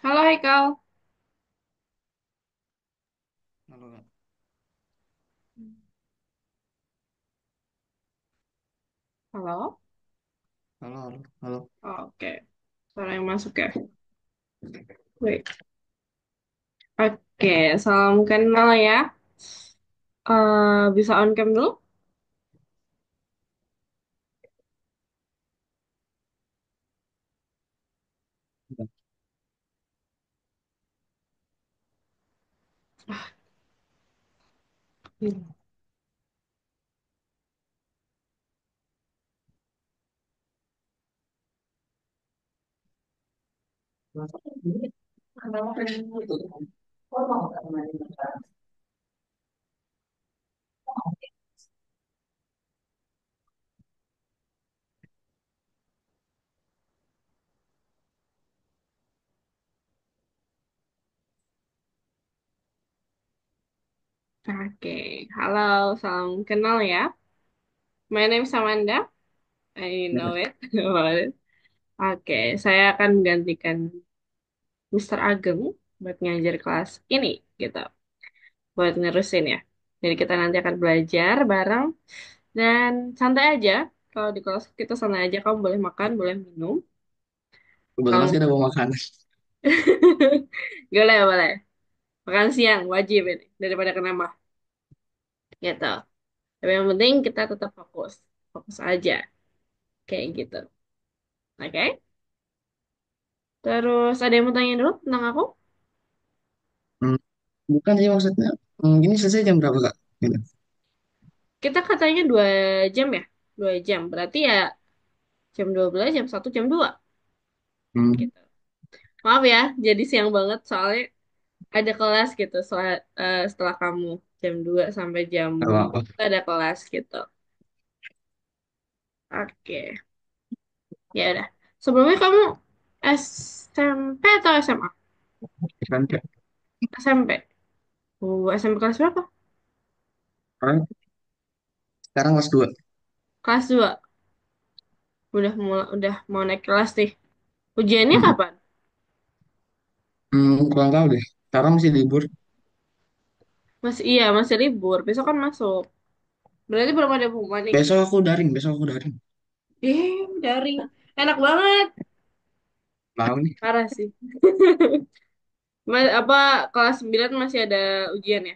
Halo Haikal. Halo, Kak. Halo. Halo, halo, halo. Oke. Suara yang masuk ya. Wait. Oke, salam kenal ya. Bisa on cam dulu? Hmm. Oke, halo, salam kenal ya. My name is Amanda. I know it. About it. Oke, saya akan menggantikan Mr. Ageng buat ngajar kelas ini, gitu. Buat nerusin ya. Jadi kita nanti akan belajar bareng dan santai aja. Kalau di kelas kita santai aja, kamu boleh makan, boleh minum. Kebetulan Kamu saya udah bawa makanan. boleh, boleh. Makan siang wajib ini daripada kenapa gitu. Tapi yang penting kita tetap fokus, fokus aja kayak gitu. Oke? Terus ada yang mau tanya dulu tentang aku? Hmm, bukan sih maksudnya. Ini selesai jam berapa, Kak? Gitu. Kita katanya 2 jam ya, 2 jam. Berarti ya jam 12, jam 1, jam 2 Hmm, gitu. Maaf ya, jadi siang banget soalnya ada kelas gitu. Setelah kamu jam 2 sampai jam nggak 4 apa-apa. ada kelas gitu. Oke, ya udah. Sebelumnya kamu SMP atau SMA? Kan, Kak. SMP. SMP kelas berapa? Sekarang kelas 2. Kelas 2. Udah mau naik kelas nih. Ujiannya kapan? Kurang tahu deh. Sekarang masih libur. Masih libur. Besok kan masuk. Berarti belum ada pengumuman nih. Besok aku daring. Daring. Enak banget. Tahu nih. Parah sih. Apa kelas 9 masih ada ujian ya?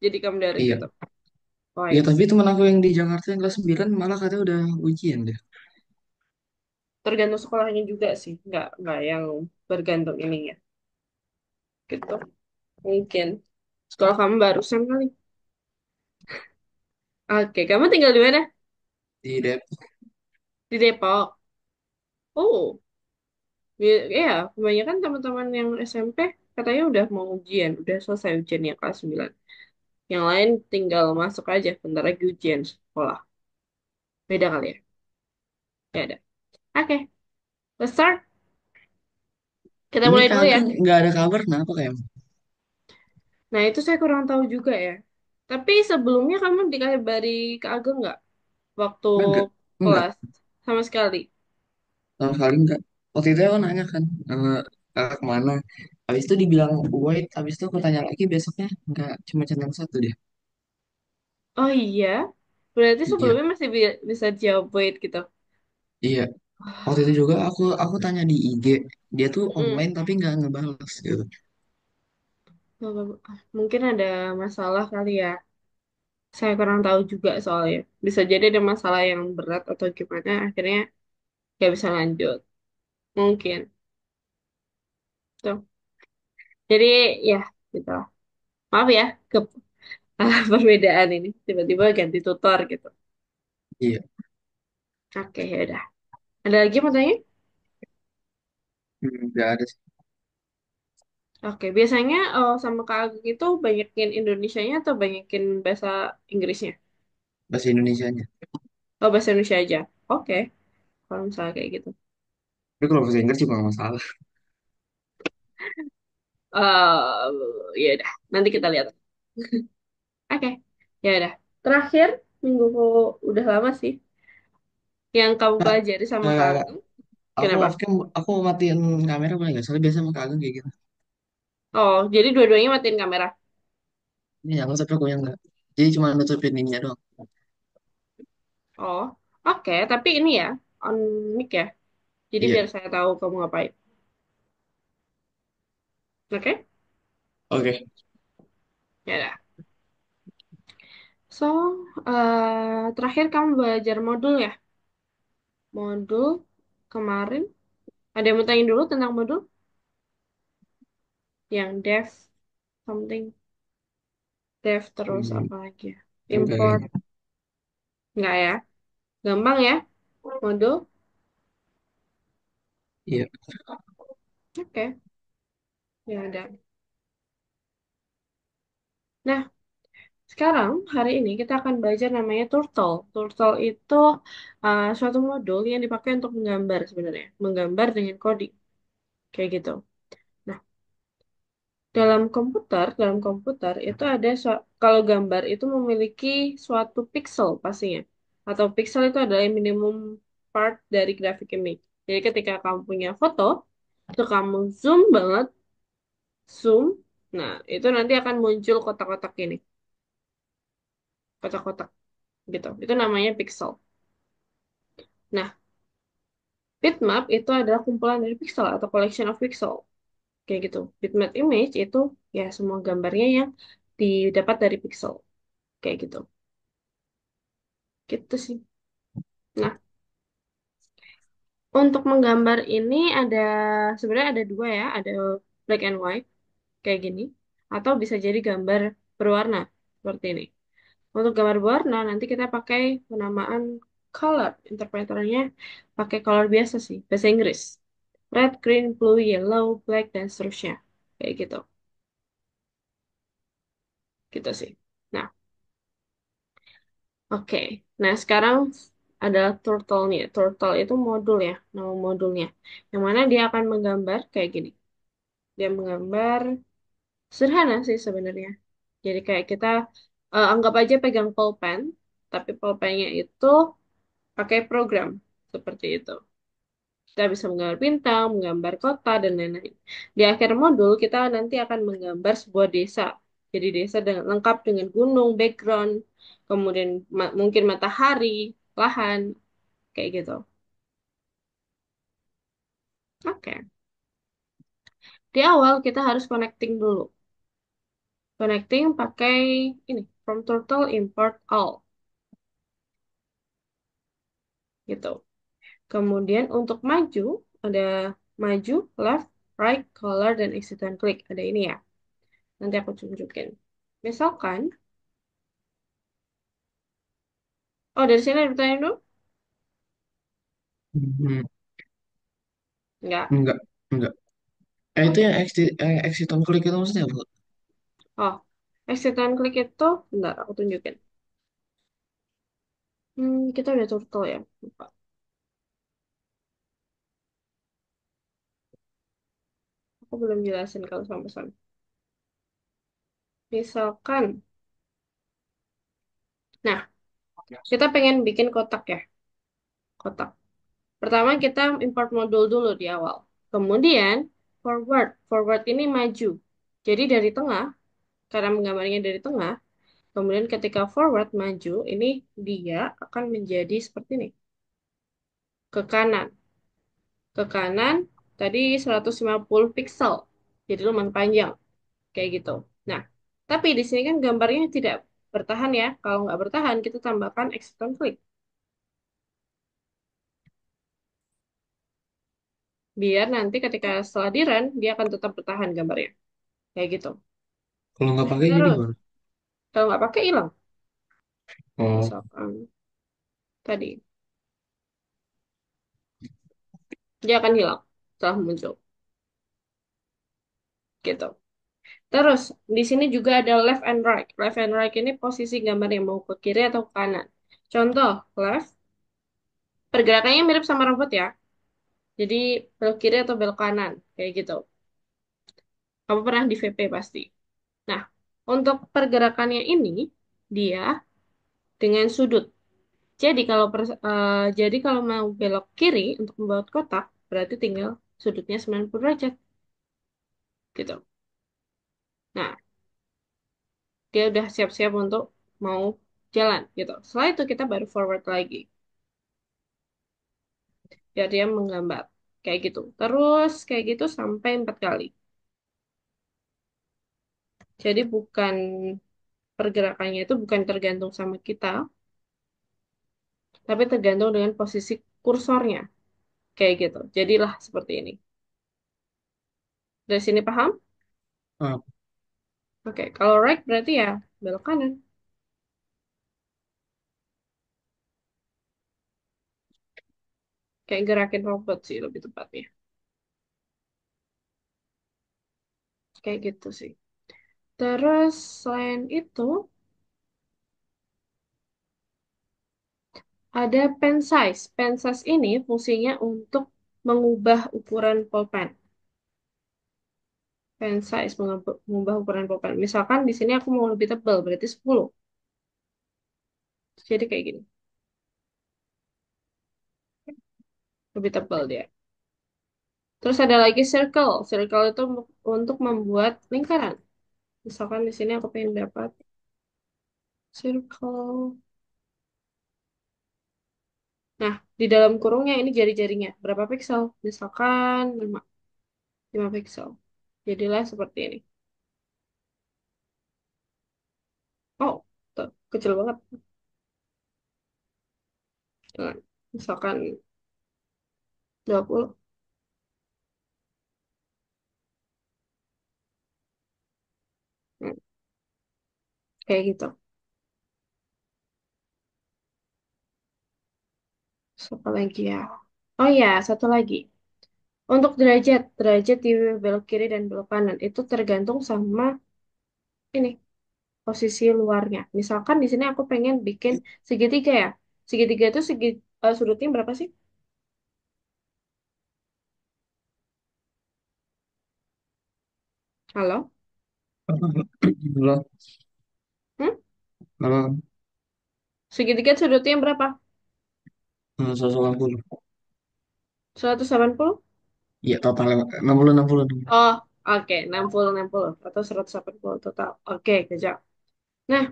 Jadi kamu daring Iya. tetap. Oh, Iya, I tapi see. temen aku yang di Jakarta yang kelas 9 malah katanya udah ujian deh. Tergantung sekolahnya juga sih. Nggak yang bergantung ini ya. Gitu. Mungkin. Sekolah kamu barusan kali. Oke, kamu tinggal di mana? Di Depok. Di Depok. Oh, ya, kebanyakan teman-teman yang SMP katanya udah mau ujian, udah selesai ujian yang kelas 9. Yang lain tinggal masuk aja, bentar lagi ujian sekolah. Beda kali ya? Ya ada. Oke, let's start. Kita Ini mulai Kak dulu ya. Ageng nggak ada kabar, kenapa kayak? Nah, itu saya kurang tahu juga ya. Tapi sebelumnya kamu dikabari ke Ageng nggak? Waktu Enggak. Enggak. kelas? Sama sekali. Sama sekali enggak. Waktu itu aku nanya kan, kakak kemana? Habis itu dibilang wait, habis itu aku tanya lagi besoknya enggak, cuma centang satu dia. Oh iya, berarti Iya, sebelumnya masih bisa jawab wait gitu. iya. Waktu itu juga aku tanya di IG, dia tuh Mm-mm. online tapi nggak ngebales gitu. Mungkin ada masalah kali ya. Saya kurang tahu juga soalnya. Bisa jadi ada masalah yang berat atau gimana, akhirnya nggak bisa lanjut. Mungkin. Tuh. Jadi ya, gitu lah. Maaf ya, ke perbedaan ini. Tiba-tiba ganti tutor gitu. Iya, Oke, ya udah. Ada lagi mau tanya? nggak ada sih. Oke, biasanya sama Kak Agung itu banyakin Indonesianya atau banyakin bahasa Inggrisnya? Bahasa Indonesianya. Oh, bahasa Indonesia aja. Oke, kalau misalnya kayak gitu. Tapi kalau bahasa Inggris juga nggak masalah. eh Ya udah, nanti kita lihat. Oke, ya udah. Terakhir, minggu udah lama sih yang kamu Kak, pelajari sama Kak kakak, Agung. Aku Kenapa? off cam, aku matiin kamera boleh nggak? Soalnya biasa sama kagak kayak gitu. Oh, jadi dua-duanya matiin kamera. Ini yang tapi aku yang enggak. Jadi cuma nutupin ininya doang. Oh, oke. Tapi ini ya, on mic ya. Jadi Iya. biar saya tahu kamu ngapain. Oke? Oke. Ya udah. So, terakhir kamu belajar modul ya? Modul kemarin. Ada yang mau tanya dulu tentang modul? Yang dev something. Dev terus Hmm, apa lagi ya? enggak Import. kayaknya. Enggak ya? Gampang ya? Modul? Iya. Oke. Ya udah. Nah, sekarang hari ini kita akan belajar namanya Turtle. Turtle itu suatu modul yang dipakai untuk menggambar sebenarnya. Menggambar dengan coding. Kayak gitu. Nah, dalam komputer itu ada kalau gambar itu memiliki suatu pixel pastinya. Atau pixel itu adalah minimum part dari graphic image. Jadi ketika kamu punya foto, itu kamu zoom banget, zoom, nah itu nanti akan muncul kotak-kotak ini, kotak-kotak gitu. Itu namanya pixel. Nah, bitmap itu adalah kumpulan dari pixel atau collection of pixel. Kayak gitu. Bitmap image itu ya semua gambarnya yang didapat dari pixel. Kayak gitu. Gitu sih. Nah, untuk menggambar ini ada sebenarnya ada dua ya, ada black and white kayak gini, atau bisa jadi gambar berwarna seperti ini. Untuk gambar berwarna nanti kita pakai penamaan color, interpreternya pakai color biasa sih, bahasa Inggris. Red, green, blue, yellow, black, dan seterusnya. Kayak gitu, gitu sih. Nah, oke. Nah, sekarang adalah turtle-nya. Turtle itu modul ya, nama modulnya. Yang mana dia akan menggambar kayak gini. Dia menggambar sederhana sih sebenarnya. Jadi kayak kita anggap aja pegang pulpen, tapi pulpennya itu pakai program seperti itu. Kita bisa menggambar bintang, menggambar kota, dan lain-lain. Di akhir modul, kita nanti akan menggambar sebuah desa. Jadi desa dengan, lengkap dengan gunung, background, kemudian mungkin matahari, lahan, kayak gitu. Oke. Di awal kita harus connecting dulu. Connecting pakai ini, from turtle import all, gitu. Kemudian untuk maju, ada maju, left, right, color, dan exit and click. Ada ini ya. Nanti aku tunjukin. Misalkan, oh dari sini ada pertanyaan dulu? Hmm, Enggak. enggak. Enggak. Itu Oke. yang exit on click itu maksudnya apa? Oh, exit and click itu, bentar aku tunjukin. Kita udah turtle ya. Lupa. Aku belum jelasin kalau sampai sana. Misalkan, nah, kita pengen bikin kotak ya. Kotak. Pertama kita import modul dulu di awal. Kemudian, forward. Forward ini maju. Jadi dari tengah, karena menggambarnya dari tengah, kemudian ketika forward maju, ini dia akan menjadi seperti ini. Ke kanan. Ke kanan, tadi 150 pixel. Jadi lumayan panjang. Kayak gitu. Nah, tapi di sini kan gambarnya tidak bertahan ya. Kalau nggak bertahan, kita tambahkan exit conflict. Biar nanti ketika setelah di run, dia akan tetap bertahan gambarnya. Kayak gitu. Kalau nggak pakai jadi Terus, gimana? kalau nggak pakai hilang. Oh, Misalkan tadi, dia akan hilang setelah muncul. Gitu. Terus, di sini juga ada left and right. Left and right ini posisi gambar yang mau ke kiri atau ke kanan. Contoh, left, pergerakannya mirip sama robot ya. Jadi, belok kiri atau belok kanan. Kayak gitu. Kamu pernah di VP pasti. Nah, untuk pergerakannya ini, dia dengan sudut. Jadi kalau mau belok kiri untuk membuat kotak, berarti tinggal sudutnya 90 derajat gitu. Nah, dia udah siap-siap untuk mau jalan gitu. Setelah itu kita baru forward lagi, biar dia menggambar kayak gitu. Terus kayak gitu sampai 4 kali. Jadi bukan pergerakannya itu bukan tergantung sama kita, tapi tergantung dengan posisi kursornya kayak gitu. Jadilah seperti ini. Dari sini paham? Ah, Oke, kalau right berarti ya belok kanan. Kayak gerakin robot sih lebih tepatnya. Kayak gitu sih. Terus selain itu ada pen size. Pen size ini fungsinya untuk mengubah ukuran pulpen. Pen size mengubah ukuran pulpen. Misalkan di sini aku mau lebih tebal, berarti 10. Jadi kayak gini. Lebih tebal dia. Terus ada lagi circle. Circle itu untuk membuat lingkaran. Misalkan di sini aku pengen dapat circle. Nah, di dalam kurungnya ini jari-jarinya. Berapa piksel? Misalkan 5 piksel. Jadilah seperti ini. Oh, tuh, kecil banget. Nah, misalkan 20. Hmm, kayak gitu. Siapa lagi ya? Oh ya, satu lagi. Untuk derajat, derajat di belok kiri dan belok kanan itu tergantung sama ini posisi luarnya. Misalkan di sini aku pengen bikin segitiga ya. Segitiga itu sudutnya berapa sih? Halo? belum, Hmm? belum. Segitiga sudutnya berapa? 180. 180? Iya, total 60, 60, 60. Oh, oke, 60 atau 180 total. Oke, kejap. Nah,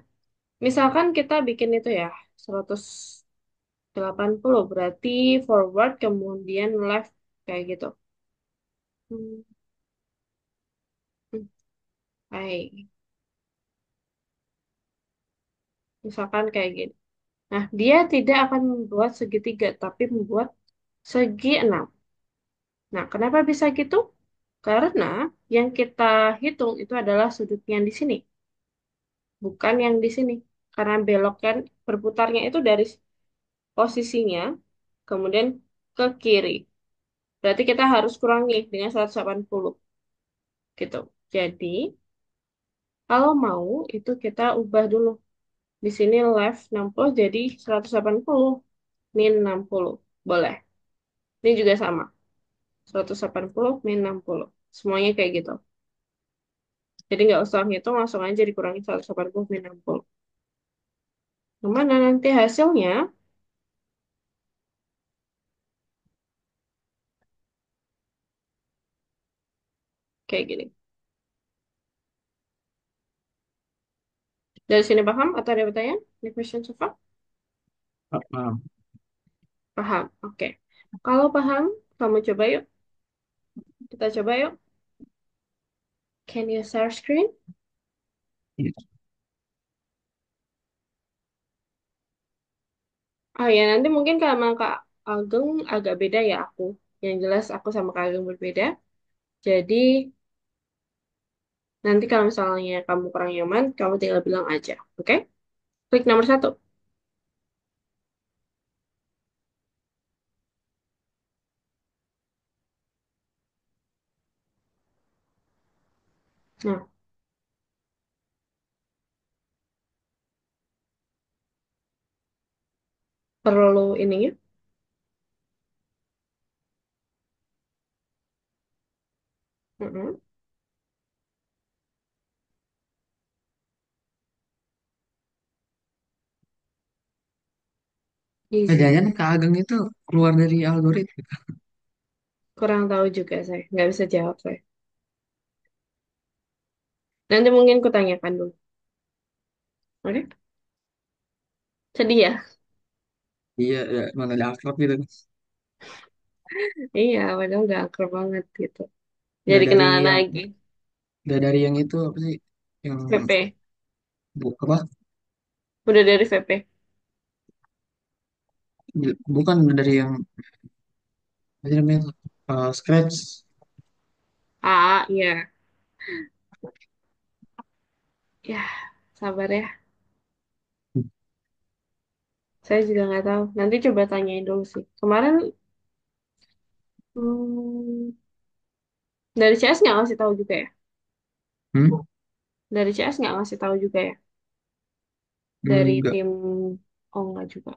misalkan kita bikin itu ya, 180 berarti forward kemudian left kayak gitu. Hmm, hmm, baik. Misalkan kayak gini. Nah, dia tidak akan membuat segitiga, tapi membuat segi enam. Nah, kenapa bisa gitu? Karena yang kita hitung itu adalah sudutnya di sini, bukan yang di sini. Karena belok kan berputarnya itu dari posisinya, kemudian ke kiri. Berarti kita harus kurangi dengan 180 gitu. Jadi, kalau mau itu kita ubah dulu. Di sini left 60 jadi 180 min 60. Boleh. Ini juga sama. 180 min 60. Semuanya kayak gitu. Jadi nggak usah ngitung, langsung aja dikurangi 180 min 60. Kemana nanti hasilnya? Kayak gini. Dari sini paham atau ada pertanyaan? Any question so far? Ah, Paham. Oke. Kalau paham, kamu coba yuk. Kita coba yuk. Can you share screen? iya. Oh ya, nanti mungkin sama Kak Ageng agak beda ya aku. Yang jelas aku sama Kak Ageng berbeda. Jadi nanti kalau misalnya kamu kurang nyaman, kamu tinggal bilang aja. Oke? Klik nomor satu. Nah, perlu ininya. Mm-mm. Easy. Jangan Kak Ageng itu keluar dari algoritma. Kurang tahu juga saya. Nggak bisa jawab saya. Nanti mungkin kutanyakan dulu. Oke? Sedih ya? Iya, ya, mana ada akrab gitu. Iya, padahal udah akrab banget gitu. Nggak Jadi dari kenalan yang, lagi. nggak dari yang itu apa sih? Yang VP. apa? Udah dari VP. Bukan dari yang apa sih namanya? Scratch. Iya. Ya, sabar ya. Saya juga nggak tahu. Nanti coba tanyain dulu sih. Kemarin hmm, dari CS nggak ngasih tahu juga ya? Hmm? Dari CS nggak ngasih tahu juga ya? Dari Enggak. tim Oh nggak juga.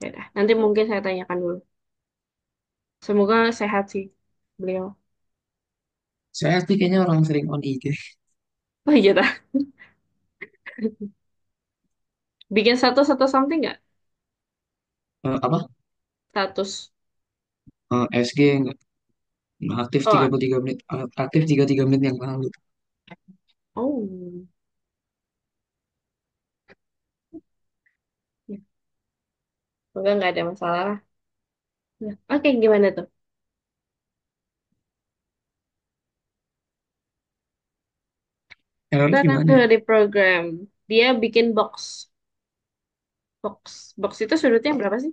Ya udah. Nanti mungkin saya tanyakan dulu. Semoga sehat sih beliau. Saya sih kayaknya orang sering on IG. Oh iya dah. Bikin status atau something nggak? Apa? Status. SG enggak. Aktif Oh, 33 menit. Aktif 33 menit yang lalu. oh. Ya, semoga nggak ada masalah lah. Ya. Oke, gimana tuh? Errornya Datang gimana ke ya? di program. Dia bikin box. Box itu sudutnya berapa sih?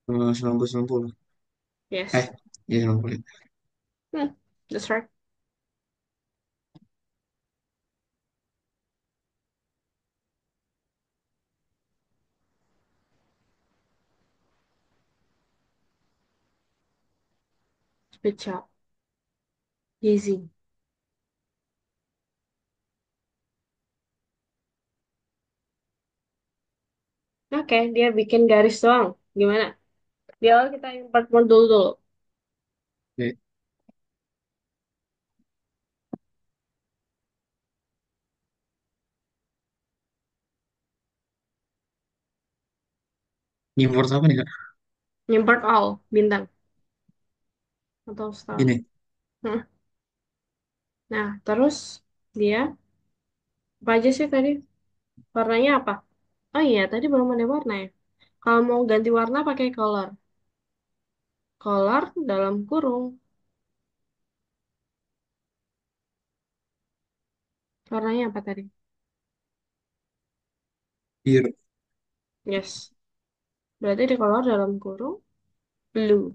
90 90. Yes. Ya 90. Hmm, that's right. Good job. Easy. Oke, dia bikin garis doang. Gimana? Di awal kita import modul dulu. Oke. Import apa nih kak? Import all, bintang. Atau star. Ini. Hmm. Nah, terus dia, apa aja sih tadi? Warnanya apa? Oh iya, tadi belum ada warna ya. Kalau mau ganti warna pakai color. Color dalam kurung. Warnanya apa tadi? Biru. Yes. Berarti di color dalam kurung blue.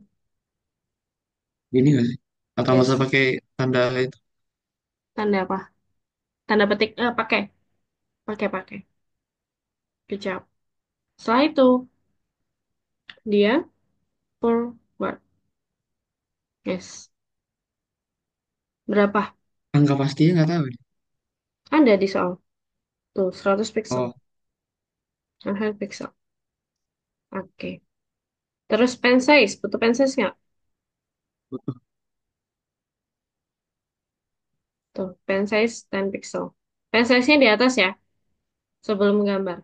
Ini nggak sih? Atau masa Yes. pakai tanda itu? Tanda apa? Tanda petik. Pakai. Pakai. Kecap. Setelah itu, dia forward. Yes. Berapa? Angka pastinya nggak tahu. Ada di soal. Tuh, 100 pixel. Oh, 100 pixel. Oke. Terus pen size. Butuh pen size nggak? butuh. Tuh, pen size 10 pixel. Pen size-nya di atas ya, sebelum gambar.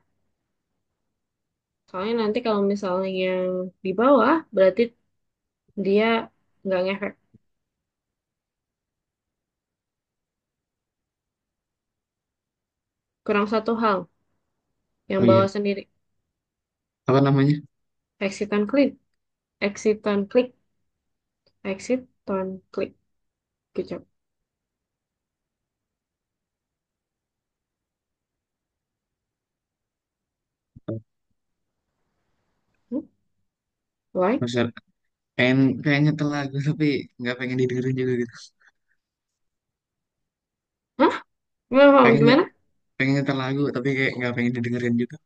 Soalnya nanti kalau misalnya di bawah, berarti dia nggak ngefek. Kurang satu hal, yang Oh iya. bawah sendiri. Apa namanya? Exit on click. Exit on click. Exit on click. Good job. Hmm? Why? Masa pengen pengen nyetel lagu tapi nggak pengen didengerin juga gitu. Hah? Gimana? Pengen Gimana? pengen nyetel lagu tapi kayak nggak pengen didengerin juga.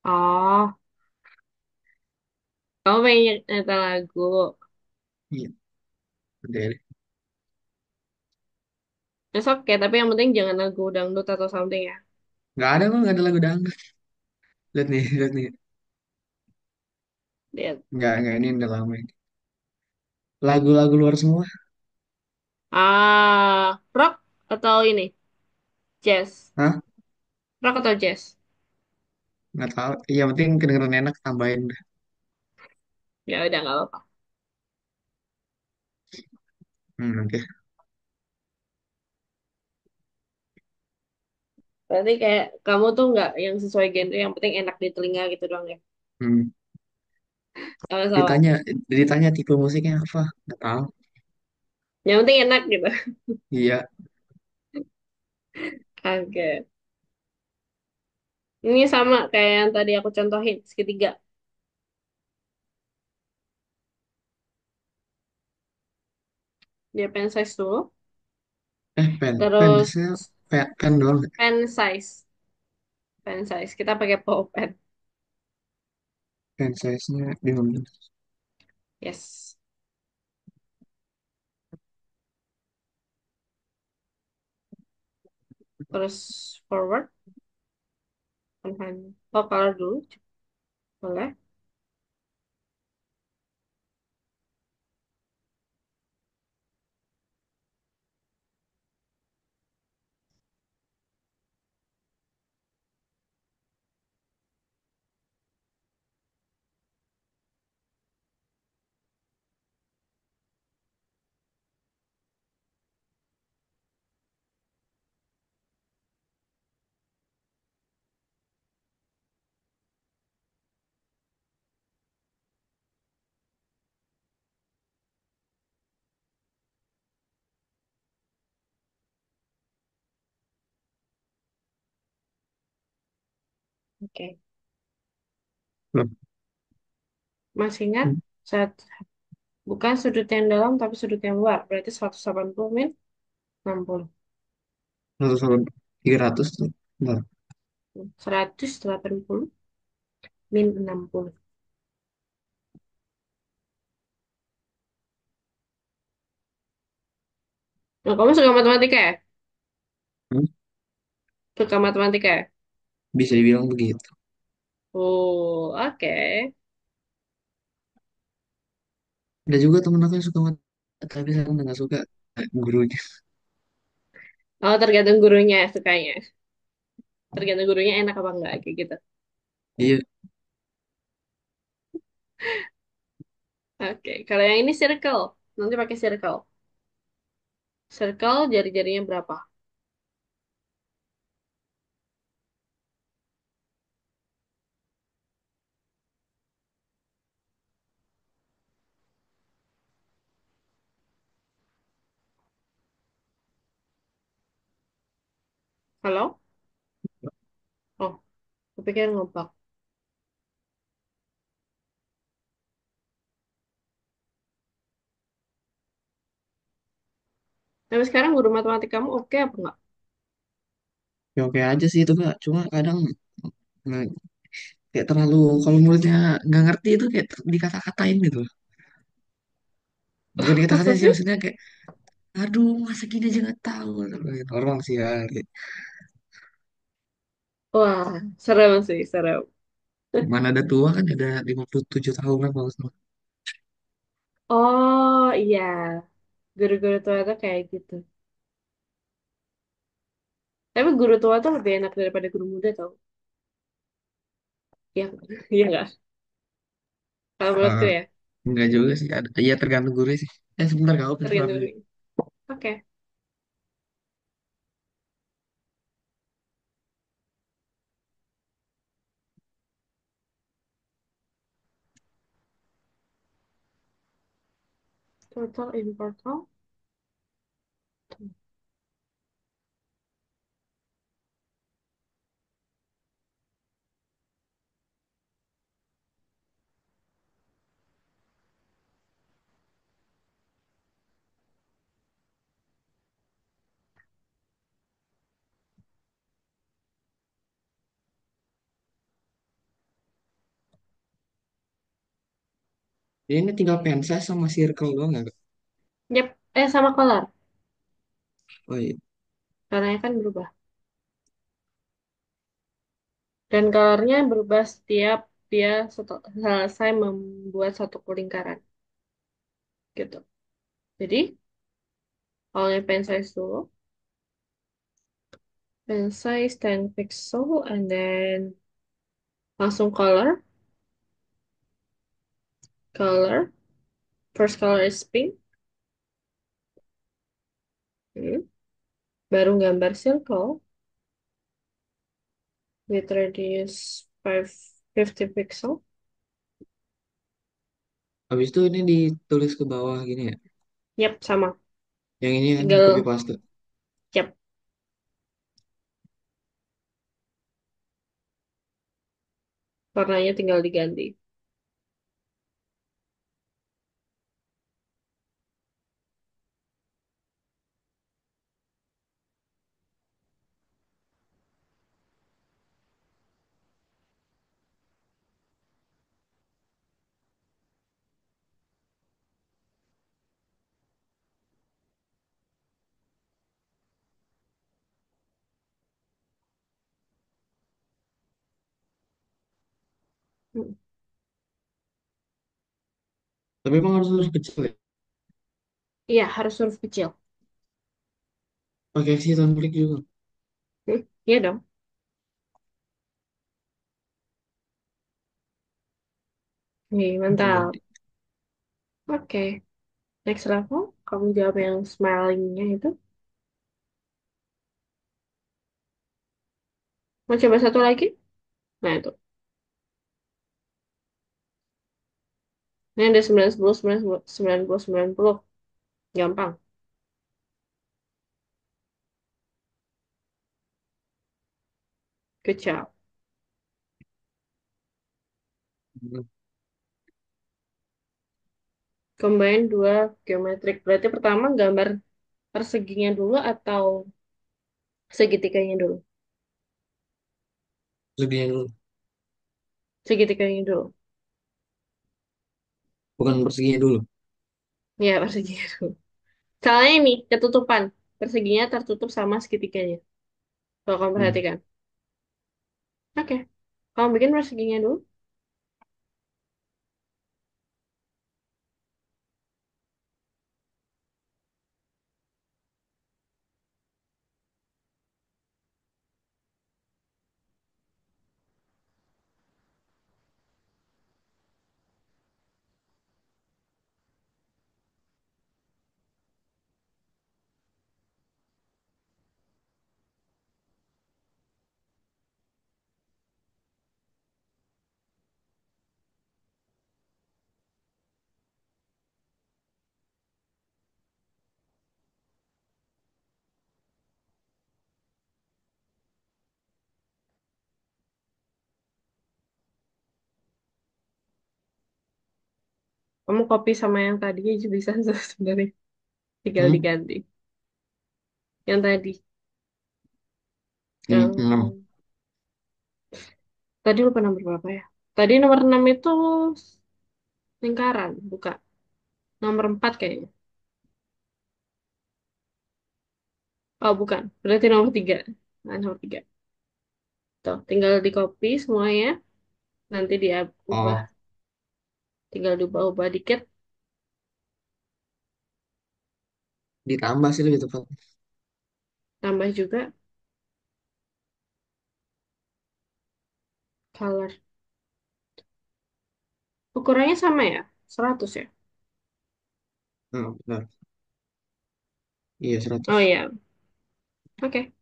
Oh, kamu pengen nyetel lagu. Iya. Udah deh. It's oke, tapi yang penting jangan lagu dangdut atau something ya. Nggak ada kok, nggak ada lagu dangdut. Lihat nih, lihat nih. Lihat. Nggak ini udah lama ini. Lagu-lagu luar semua. Rock atau ini? Jazz. Hah? Rock atau jazz? Nggak tahu. Iya, penting kedengeran enak tambahin dah. Ya udah nggak apa-apa. Oke. Berarti kayak kamu tuh nggak yang sesuai genre, yang penting enak di telinga gitu doang ya. Hmm. Sama-sama. Ditanya, ditanya tipe musiknya apa? Nggak tahu. Yang penting enak gitu. Iya. Oke. Ini sama kayak yang tadi aku contohin, segitiga. Dia pen size dulu. Pen, Terus saya pen doang. pen size. Pen size. Kita pakai pulpen. Pen size-nya 15. Yes. Terus forward. Oh, color dulu. Boleh. Oke. Loh. Masih ingat? Hmm. Saat bukan sudut yang dalam, tapi sudut yang luar. Berarti 180 min 60. 300 tuh. Bentar. 180 min 60. Nah, kamu suka matematika ya? Hmm. Suka matematika ya? Bisa dibilang begitu. Oh, oke. Ada juga temen aku yang suka matematika, tapi saya nggak suka gurunya. Oh, tergantung gurunya sukanya. Tergantung gurunya enak apa enggak, kayak gitu. Iya. Oke, kalau yang ini circle. Nanti pakai circle. Circle jari-jarinya berapa? Halo? Oh, aku pikir ngebak. Tapi sekarang guru matematik kamu oke apa enggak? Ya oke aja sih itu kak. Cuma kadang nggak- kayak terlalu, kalau muridnya nggak ngerti itu kayak dikata-katain gitu. Bukan Masa dikata-katain sih, sih? maksudnya kayak aduh masa gini aja nggak tahu. Normal sih ya. Wah, serem sih, serem. Mana ada tua kan, ada 57 tahunan kalau nggak salah. Oh iya, guru-guru tua tuh kayak gitu. Tapi guru tua tuh lebih enak daripada guru muda tau. Iya, iya nggak? Kalau Eh, menurutku ya, Enggak juga sih. Ada, ya tergantung guru sih. Sebentar kau pencet tergantung HP. guru. Oke, total import. Ini tinggal pensize sama circle doang nggak Kak? Yep, sama color. Oh iya. Warnanya kan berubah. Dan colornya berubah setiap dia selesai membuat satu lingkaran. Gitu. Jadi, awalnya pen size dulu. Pen size 10 pixel, and then langsung color. Color. First color is pink. Hmm. Baru gambar circle with radius 550 pixel. Habis itu ini ditulis ke bawah gini ya. Yap, sama. Yang ini kan copy Tinggal, paste. yap, warnanya tinggal diganti. Hmm. Tapi emang harus huruf kecil ya. Iya, harus huruf kecil. Pakai Accept Klik juga. Hmm. Iya dong. Nih, Coba mantap. Oke, next level. Kamu jawab yang smilingnya itu. Mau coba satu lagi? Nah, itu. Ini ada 90, 90, 90, 90. Gampang. Good job. Combine dua geometrik. Berarti pertama gambar perseginya dulu atau segitiganya dulu? Seginya dulu. Segitiganya dulu. Bukan perseginya dulu. Ya, perseginya dulu. Soalnya ini, ketutupan. Perseginya tertutup sama segitiganya. Kalau kamu Hmm. perhatikan. Oke. Kamu bikin perseginya dulu. Kamu copy sama yang tadi aja bisa sebenarnya. Tinggal Hmm? diganti. Yang tadi. Hmm, Yang 6. tadi lupa nomor berapa ya? Tadi nomor 6 itu lingkaran, bukan. Nomor 4 kayaknya. Oh, bukan. Berarti nomor 3. Nah, nomor 3. Tuh, tinggal di copy semuanya. Nanti diubah. Oh, Tinggal diubah-ubah dikit. ditambah sih lebih tepat. Tambah juga color. Ukurannya sama ya? 100 ya? Nah, benar. Iya, Oh 100. iya. Oke.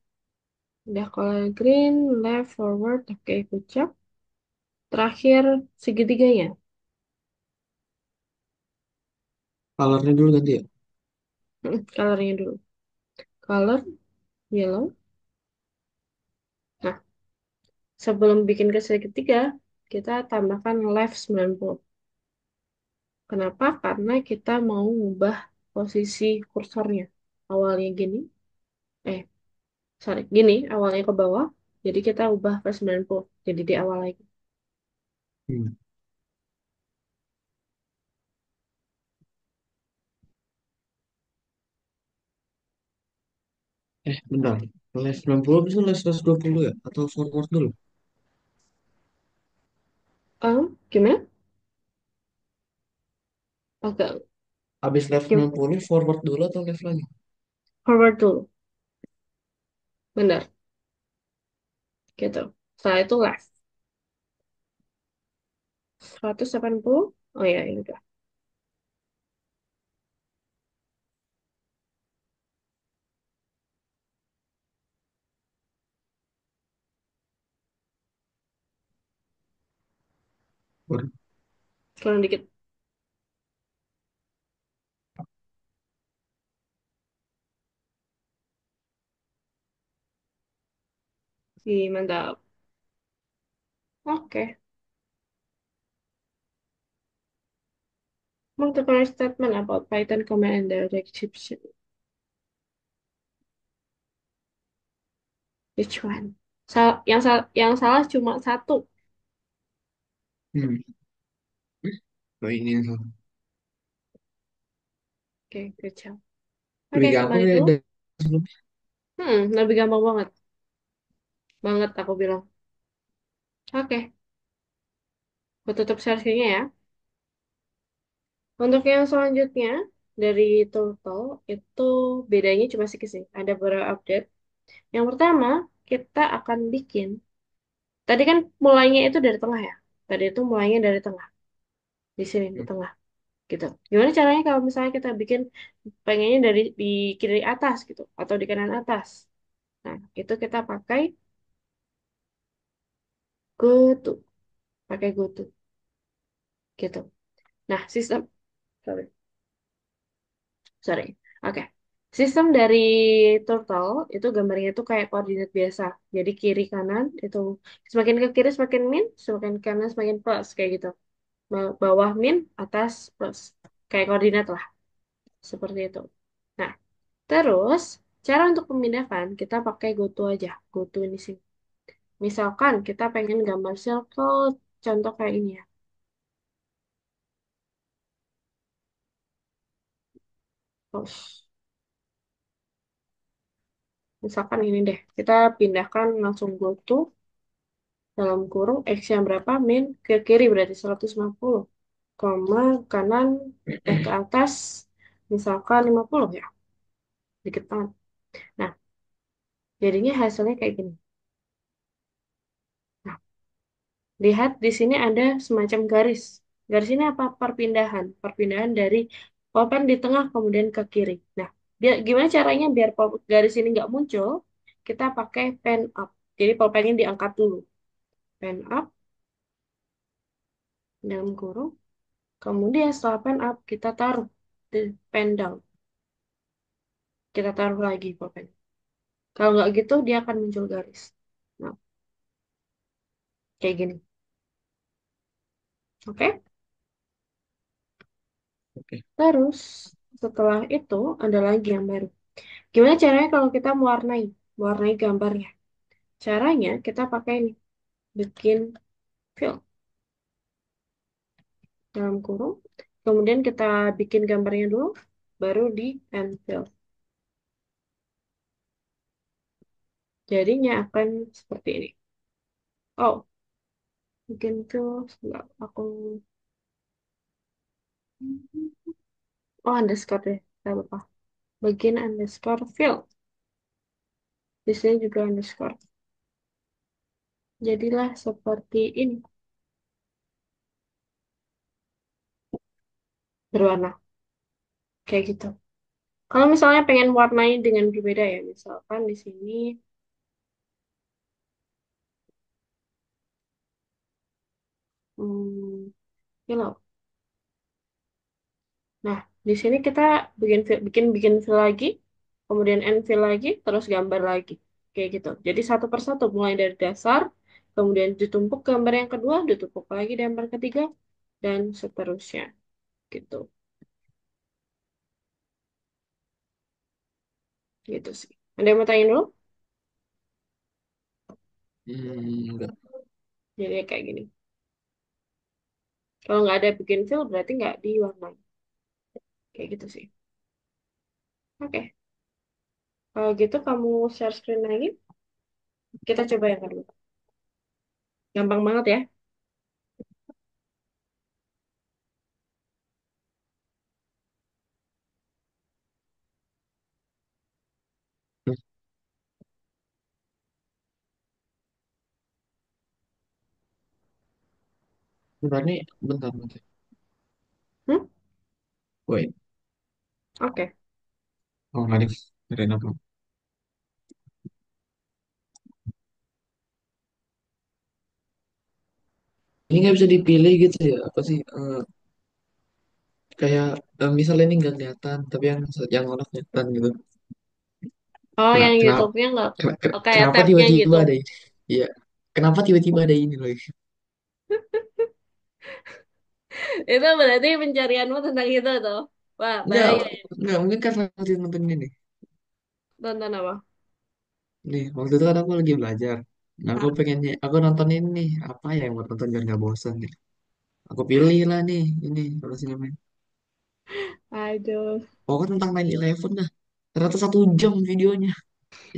Udah color green, left, forward. Oke, good job. Terakhir segitiganya. Colornya dulu ganti ya. Colornya dulu. Color, yellow. Nah, sebelum bikin ke segitiga, kita tambahkan left 90. Kenapa? Karena kita mau ngubah posisi kursornya. Awalnya gini, eh, sorry, gini, awalnya ke bawah. Jadi kita ubah ke 90. Jadi di awal lagi. Hmm. Bentar. Les 90 bisa les 120 ya? Atau forward dulu? Gimana? Agak, Habis les gim- 90 forward dulu atau left lagi? forward dulu. Benar, gitu. Setelah itu left. 180. Oh ya, ini udah. kurang. kurang dikit. Ih, mantap. Oke. Multiple statement about Python command and their execution. Which one? Yang salah cuma satu. Hmm. Oh, ini yang salah. Oke, good job. Lebih Oke, gampang kembali ya dulu. dari sebelumnya. Lebih gampang banget. Banget aku bilang. Oke, aku tutup sesinya ya. Untuk yang selanjutnya, dari total, itu bedanya cuma sedikit sih. Ada beberapa update. Yang pertama, kita akan bikin. Tadi kan mulainya itu dari tengah ya. Tadi itu mulainya dari tengah. Di sini, di tengah. Gitu. Gimana caranya kalau misalnya kita bikin pengennya dari di kiri atas gitu. Atau di kanan atas. Nah, itu kita pakai GoTo. Pakai GoTo. Gitu. Nah, sistem. Sorry. Sorry. Oke. Sistem dari turtle itu gambarnya itu kayak koordinat biasa. Jadi kiri kanan itu semakin ke kiri semakin min, semakin ke kanan semakin plus kayak gitu. Bawah min, atas plus. Kayak koordinat lah, seperti itu. Nah, terus cara untuk memindahkan kita pakai GoTo aja. GoTo ini sih. Misalkan kita pengen gambar circle, contoh kayak ini ya. Terus, misalkan ini deh, kita pindahkan langsung GoTo dalam kurung X yang berapa min ke kiri berarti 150 koma kanan ke atas misalkan 50 ya dikit banget. Nah, jadinya hasilnya kayak gini. Nah, lihat di sini ada semacam garis. Garis ini apa? Perpindahan. Perpindahan dari pulpen di tengah kemudian ke kiri. Nah, gimana caranya biar garis ini nggak muncul? Kita pakai pen up. Jadi pulpennya diangkat dulu. Pen up dalam kurung. Kemudian setelah pen up kita taruh di pen down. Kita taruh lagi pulpen. Kalau nggak gitu dia akan muncul garis. Nah, kayak gini. Oke? Oke. Terus setelah itu ada lagi yang baru. Gimana caranya kalau kita mewarnai gambarnya? Caranya kita pakai ini, bikin fill dalam kurung. Kemudian kita bikin gambarnya dulu, baru di pen fill. Jadinya akan seperti ini. Oh, bikin fill, enggak, aku, oh underscore deh, saya lupa. Bikin underscore fill. Di sini juga underscore. Jadilah seperti ini, berwarna kayak gitu. Kalau misalnya pengen warnai dengan berbeda ya, misalkan di sini, yellow. Nah, di sini kita bikin fill lagi, kemudian end fill lagi, terus gambar lagi, kayak gitu. Jadi satu persatu, mulai dari dasar, kemudian ditumpuk gambar yang kedua, ditumpuk lagi gambar ketiga, dan seterusnya, gitu. Gitu sih. Ada yang mau tanya dulu? Enggak. Jadi kayak gini. Kalau nggak ada bikin fill, berarti nggak diwarnai. Kayak gitu sih. Oke. Kalau gitu kamu share screen lagi. Kita coba yang kedua. Gampang banget ya. Berarti bentar bentar. Hmm? Wait. Oke. Oh, nggak ada. Keren apa? Ini nggak bisa dipilih gitu ya? Apa sih? Kayak misalnya ini nggak kelihatan, tapi yang orang kelihatan gitu. Oh, yang Kenapa? YouTube-nya nggak, oh, kayak Kenapa tab-nya tiba-tiba gitu. ada ini? Iya. Kenapa tiba-tiba ada ini loh? Itu berarti pencarianmu tentang itu tuh. Wah, Enggak, bahaya ya. enggak mungkin karena waktu itu nonton ini nih. Tonton apa? Nih, waktu itu kan aku lagi belajar. Nah, aku Ah, pengennya, aku nonton ini nih, apa ya yang buat nonton biar nggak bosan gitu. Aku pilih lah nih, ini apa sih namanya? aduh. Pokoknya tentang 9/11 dah. Ternyata 1 jam videonya.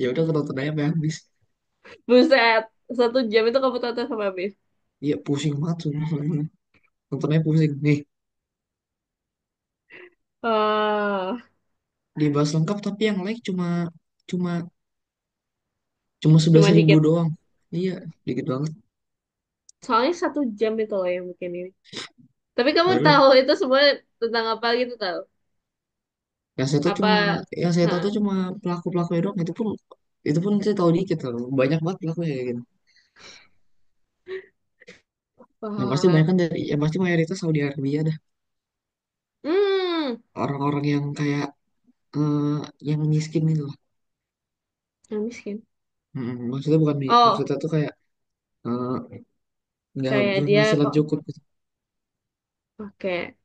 Ya udah aku nonton aja sampai habis. Buset. 1 jam itu kamu tonton sama habis. Iya pusing banget sumpah. Nontonnya pusing. Nih, Ah, dibahas lengkap tapi yang like cuma cuma cuma sebelas cuma ribu dikit. doang. Iya, dikit banget. Soalnya 1 jam itu loh yang bikin ini. Tapi kamu Baru tahu itu semua tentang apa gitu tahu? yang saya tahu Apa? cuma yang saya tahu tuh Hah, cuma pelaku-pelaku doang. Itu pun saya tahu dikit loh. Banyak banget pelaku kayak gitu. Yang pasti wah. banyak kan yang pasti mayoritas Saudi Arabia dah. Hmm, Orang-orang yang kayak eh, yang miskin itu loh. yang miskin. Maksudnya bukan Oh, maksudnya tuh kayak eh, nggak kayak dia berpenghasilan kok. cukup gitu. Oke,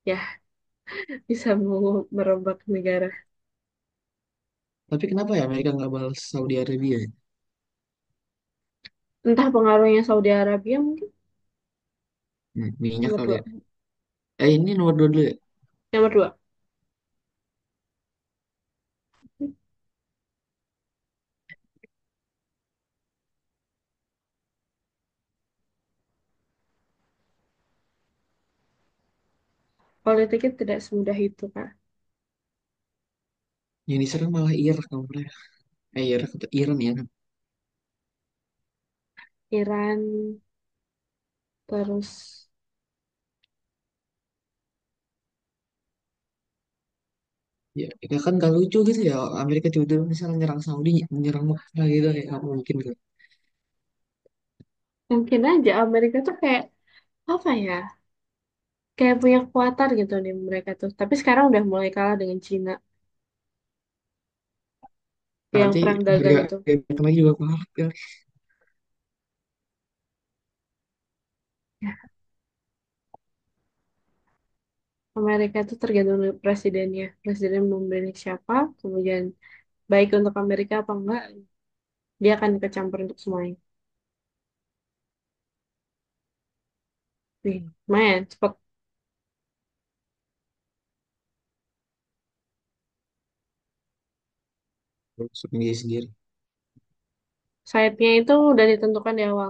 ya bisa mau merombak negara. Tapi kenapa ya Amerika nggak balas Saudi Arabia ya? Entah pengaruhnya Saudi Arabia mungkin. Minyak Nomor kali ya. dua. Ini nomor 2 dulu ya. Nomor dua. Politiknya tidak semudah itu, Kak. Yang diserang malah Irak kalau mereka. Irak atau Iran ya kan. Iran, terus Ya kan gak lucu gitu ya. Amerika tiba-tiba misalnya nyerang Saudi, nyerang Mekah gitu ya. Nggak mungkin gitu. mungkin aja Amerika tuh kayak apa ya? Kayak punya kekuatan gitu nih mereka tuh. Tapi sekarang udah mulai kalah dengan Cina yang Nanti perang dagang harga itu. harga lagi juga mahal. Ya. Ya, Amerika itu tergantung dari presidennya. Presiden memilih siapa, kemudian baik untuk Amerika apa enggak, dia akan kecampur untuk semuanya. Wih, lumayan cepet. Sendiri sendiri. Side-nya itu udah ditentukan di awal.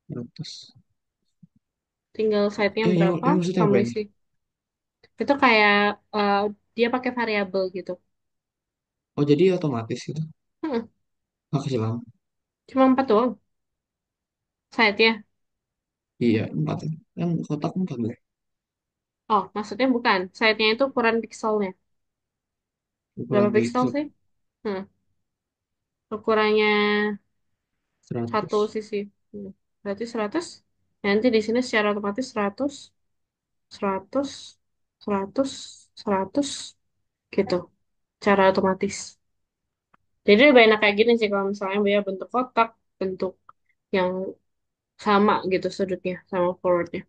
Terus, Tinggal side-nya berapa, yang maksudnya kamu apa ini? isi. Itu kayak eh, dia pakai variabel gitu. Oh jadi otomatis gitu. Hmm, Nggak kasih lama. cuma 4 doang side-nya. Iya 4 kan kotak 4 deh. Oh, maksudnya bukan. Side-nya itu ukuran pikselnya. Berapa Ukuran piksel pixel sih? Hmm, ukurannya satu 100. sisi. Hmm, berarti 100. Nanti di sini secara otomatis 100, 100, 100, 100 gitu. Cara otomatis. Jadi lebih enak kayak gini sih kalau misalnya dia bentuk kotak, bentuk yang sama gitu sudutnya, sama forwardnya.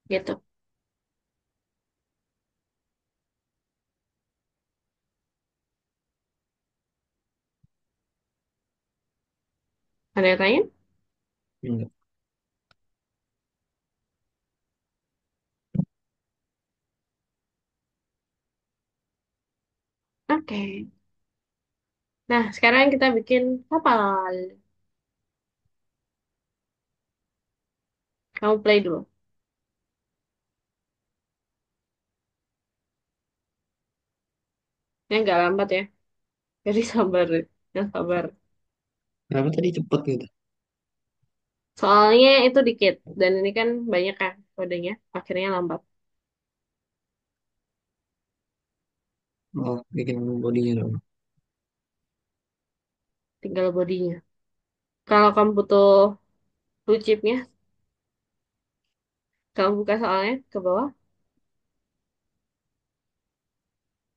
Gitu. Ada yang tanya? Enggak. Oke. Nah, sekarang kita bikin kapal. Kamu play dulu. Ya nggak lambat ya. Jadi sabar. Yang sabar. Kenapa tadi cepet gitu? Soalnya itu dikit. Dan ini kan banyak kan kodenya. Akhirnya lambat. Oh bikin bodinya dong. Tinggal bodinya. Kalau kamu butuh Blue chipnya, kamu buka soalnya ke bawah.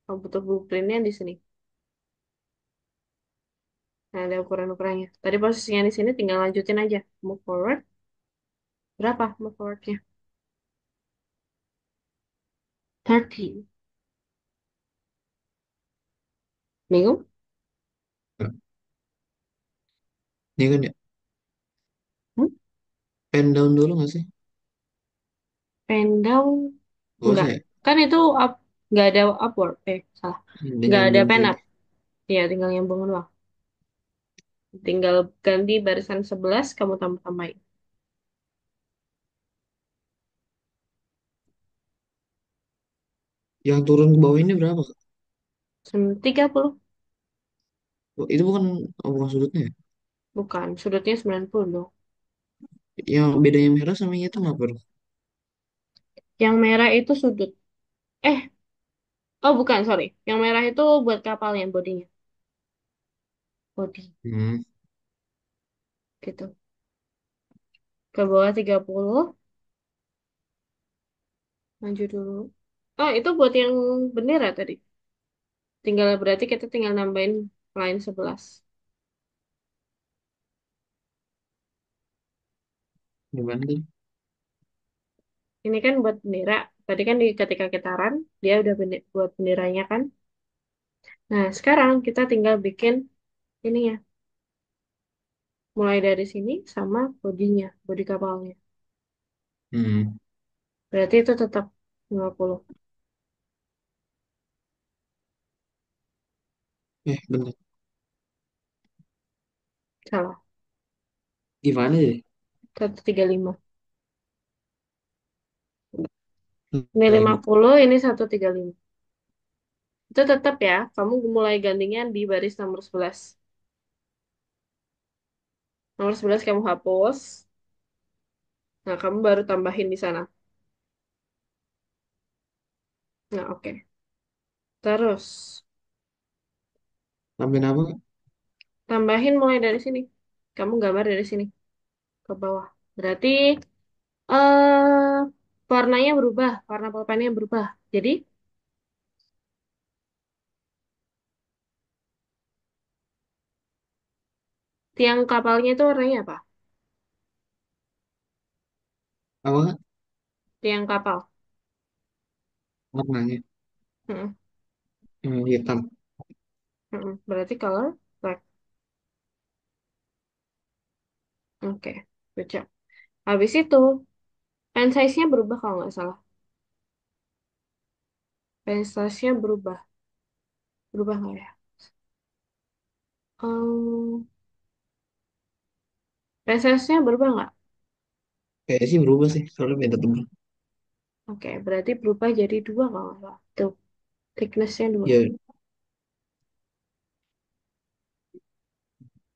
Kamu butuh blueprintnya di sini. Nah, ada ukuran-ukurannya. Tadi posisinya di sini tinggal lanjutin aja. Move forward. Berapa move forwardnya? 30. Bingung? Nah, ini kan ya, Hmm? pen down dulu nggak sih? Pen down? Gak Enggak. usah ya? Kan itu up, nggak ada upward. Salah. Udah Nggak ada nyambung pen sih. up. Iya, tinggal nyambung doang. Tinggal ganti barisan 11, kamu tambah-tambahin. Yang turun ke bawah ini berapa, Kak? 30. Oh, itu bukan sudutnya ya? Bukan, sudutnya 90 dong. Yang bedanya merah sama yang hitam apa, bro? Yang merah itu sudut. Eh, oh bukan, sorry. Yang merah itu buat kapalnya, bodinya. Body, Hmm. gitu. Ke bawah 30, maju dulu. Oh, itu buat yang bendera tadi. Tinggal berarti kita tinggal nambahin line 11. Gimana tuh? Ini kan buat bendera. Tadi kan ketika kita run, dia udah buat benderanya kan. Nah, sekarang kita tinggal bikin ini ya. Mulai dari sini sama bodinya, bodi kapalnya. Hmm. Berarti itu tetap 50. Bentar. Salah. Gimana ya? 135. Ini Nah, ini. 50, ini 135. Itu tetap ya, kamu mulai gantinya di baris nomor 11. Nomor 11 kamu hapus. Nah, kamu baru tambahin di sana. Nah, oke. Terus, Tambahin apa, Kak? tambahin mulai dari sini. Kamu gambar dari sini ke bawah. Berarti, eh warnanya berubah. Warna pulpennya berubah. Jadi, tiang kapalnya itu warnanya apa? Apa, Kak? Tiang kapal. Warnanya. Mm-mm, Hitam. mm-mm. Berarti color black. Oke, good job. Habis itu, pen size-nya berubah kalau nggak salah. Pen size-nya berubah. Berubah nggak ya? Hmm, pen size-nya berubah nggak? Kayaknya sih berubah sih, soalnya beda tebel. Oke, berarti berubah jadi dua kalau nggak salah. Tuh, thickness-nya dua. Ya,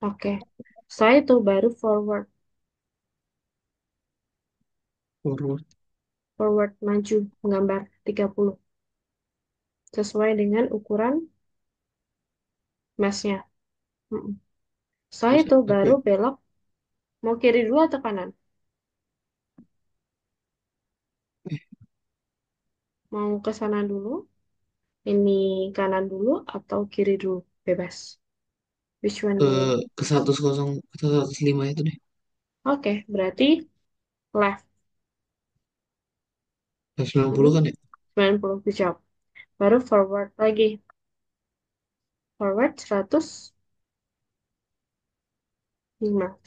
Oke. Setelah itu baru forward. forward. Forward maju menggambar 30. Sesuai dengan ukuran mesh-nya. Mm-mm. Setelah Terus itu apa baru ya? belok. Mau kiri dulu atau kanan? Eh, Mau ke sana dulu? Ini kanan dulu atau kiri dulu? Bebas. Which one ke do you want? ke 110 ke 105 itu deh. Oke, berarti left 190 dulu. kan ya? 90. Good job. Baru forward lagi. Forward 105.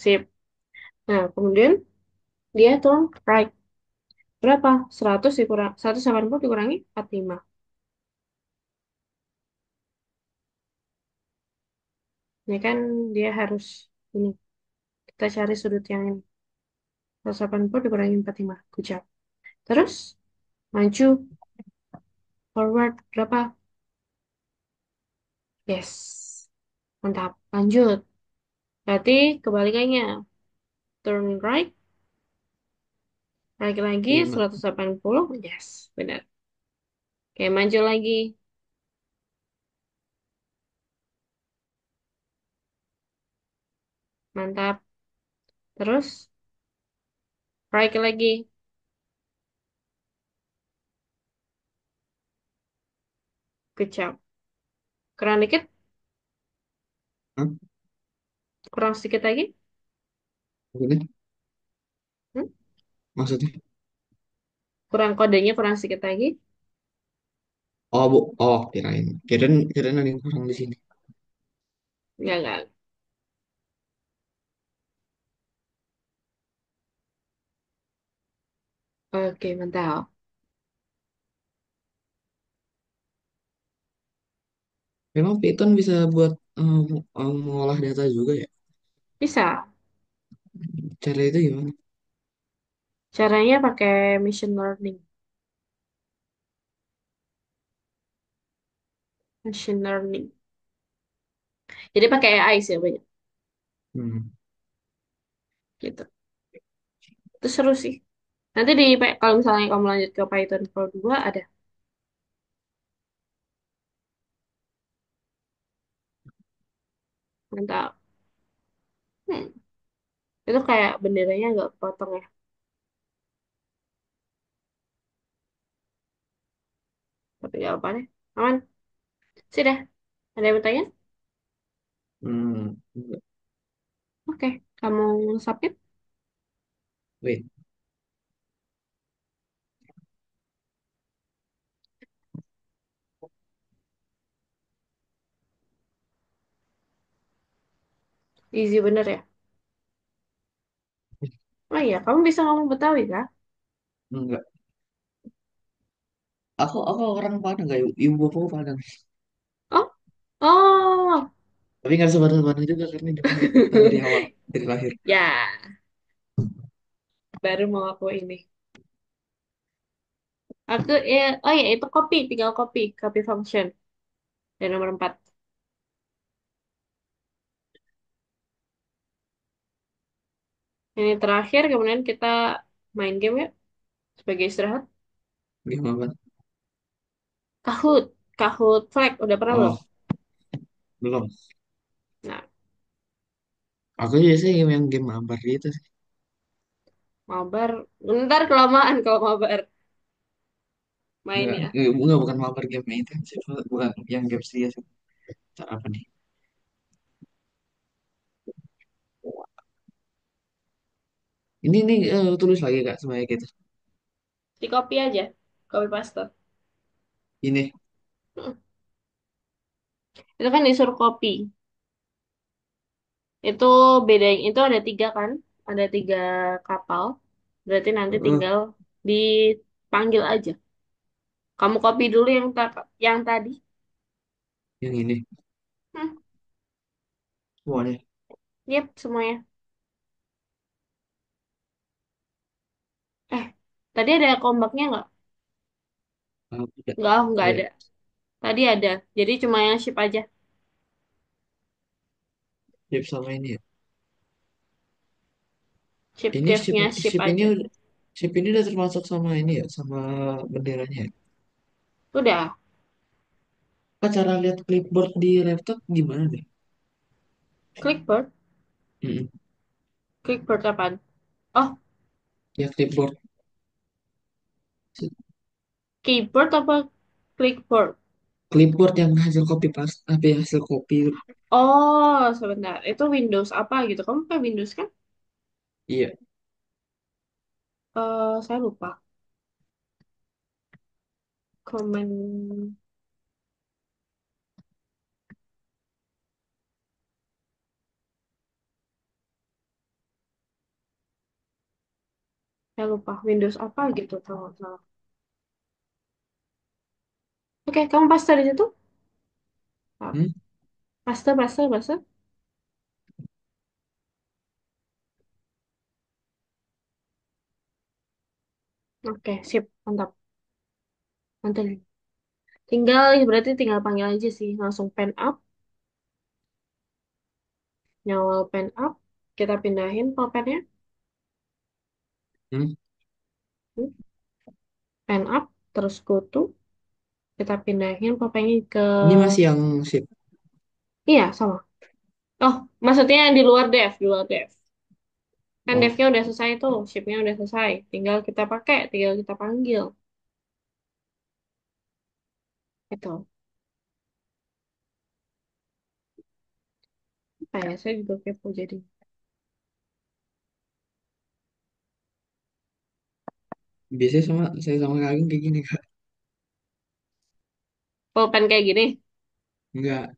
Sip. Nah, kemudian dia tuh right. Berapa? 100 dikurang 180 dikurangi 45. Ini kan dia harus ini. Kita cari sudut yang ini. 180 dikurangi 45. Good job. Terus maju forward berapa? Yes. Mantap. Lanjut. Berarti kebalikannya. Turn right. Balik lagi 5. 180. Yes. Benar. Oke, maju lagi. Mantap. Terus. Proyek lagi. Kecap. Kurang dikit? Hah? Kurang sedikit lagi? Maksudnya? Hmm? Maksudnya? Kurang kodenya, kurang sedikit lagi? Oh, bu. Oh, kirain. Kirain ada yang kurang di sini. Enggak. Oke, mantap. Memang Python bisa buat mengolah data juga ya? Bisa. Cara itu gimana? Caranya pakai machine learning. Machine learning. Jadi pakai AI sih banyak. Hmm. Gitu. Itu seru sih. Nanti kalau misalnya kamu lanjut ke Python Pro 2 ada. Mantap. Hmm. Itu kayak benderanya nggak potong ya. Tapi nggak apa deh. Aman. Sudah. Ada yang bertanya? Hmm. Enggak. Oke. Kamu submit. Wait. Easy bener ya. Oh iya, kamu bisa ngomong Betawi kah? Enggak. Aku orang Padang kayak ibu aku Padang. Oh, oh, Tapi nggak sebenarnya juga karena di Pahit dari awal dari lahir. ya, baru mau aku ini. Aku ya, oh ya itu copy, tinggal copy function. Dan nomor 4. Ini terakhir, kemudian kita main game ya, sebagai istirahat. Gimana? Kahoot, Kahoot Flag, udah pernah belum? Oh, belum. Nah, Aku biasanya yang game mabar gitu sih. mabar, ntar kelamaan kalau mabar Enggak, mainnya. bukan mabar game itu sih. Bukan yang game serius. Cara apa nih? Ini nih tulis lagi Kak semuanya gitu. Di copy aja, copy paste. Ini Hmm. Itu kan disuruh copy. Itu bedanya, itu ada 3 kan? Ada 3 kapal. Berarti nanti eh, tinggal dipanggil aja. Kamu copy dulu yang tadi. yang ini Hmm, semuanya. yep, semuanya. Eh, tadi ada kombaknya nggak? Tidak. Nggak Ada ada. Tadi ada. Jadi cuma yang ship aja. Jeep sama ini ya. Ship Ini case-nya ship aja. ship ini udah termasuk sama ini ya, sama benderanya ya. Udah. Kak, cara lihat clipboard di laptop gimana deh? Clickboard. Mm-mm. Clickboard apaan? Oh, Ya clipboard, keyboard apa clickboard? clipboard yang hasil copy paste, apa ya, hasil copy. Oh, sebentar. Itu Windows apa gitu? Kamu pakai Windows kan? Iya, Saya lupa. Command. Saya lupa. Windows apa gitu kalau nggak salah. Oke, kamu paste di situ? Ah, hmm? paste. Oke, sip. Mantap. Mantap. Berarti tinggal panggil aja sih. Langsung pen up. Nyawal pen up. Kita pindahin pulpennya. Hmm? Hmm, pen up. Terus go to. Kita pindahin pulpennya ke... Ini masih yang ship. Iya, sama. Oh, maksudnya di luar dev. Di luar dev. Kan Oh, devnya udah selesai tuh, shipnya udah selesai. Tinggal kita pakai, tinggal kita panggil. Itu. Apa ya? Saya juga kepo jadi. biasanya saya sama Kak kayak gini Kak. Pulpen kayak gini. Enggak,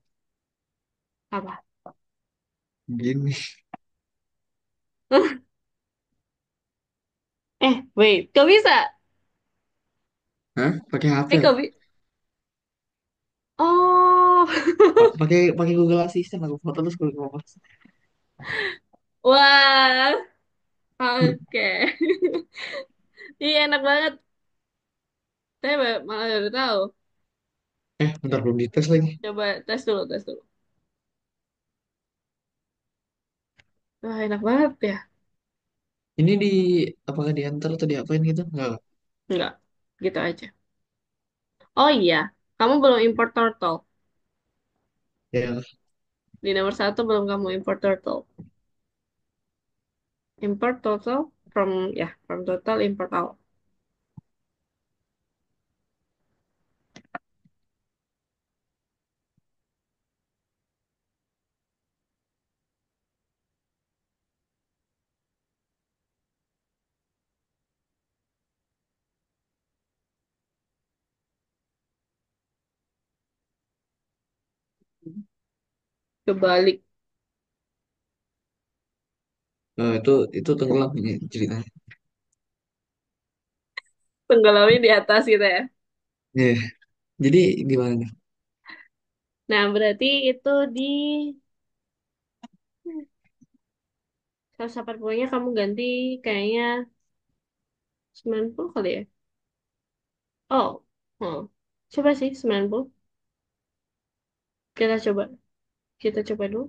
Apa? gini. Wait. Kok bisa? Hah? Pakai HP Eh, kok aku. bisa? Oh. Pakai pakai Google Assistant aku foto terus aku post. Wah. Oke. Iya, enak banget. Saya malah baru tahu. Bentar belum dites lagi. Coba tes dulu, tes dulu. Wah, enak banget ya. Ini apakah diantar atau diapain gitu? Enggak. Enggak. Gitu aja. Oh iya. Kamu belum import turtle. Ya, Di nomor satu belum kamu import turtle. Import turtle from, ya, from total import all. Kebalik. itu tenggelam ini ceritanya. Tenggelamnya di atas gitu ya. Iya. Jadi gimana nih? Nah, berarti itu di 180-nya kamu ganti kayaknya 90 kali ya. Oh, oh. Coba sih 90. Kita coba. Kita coba dulu.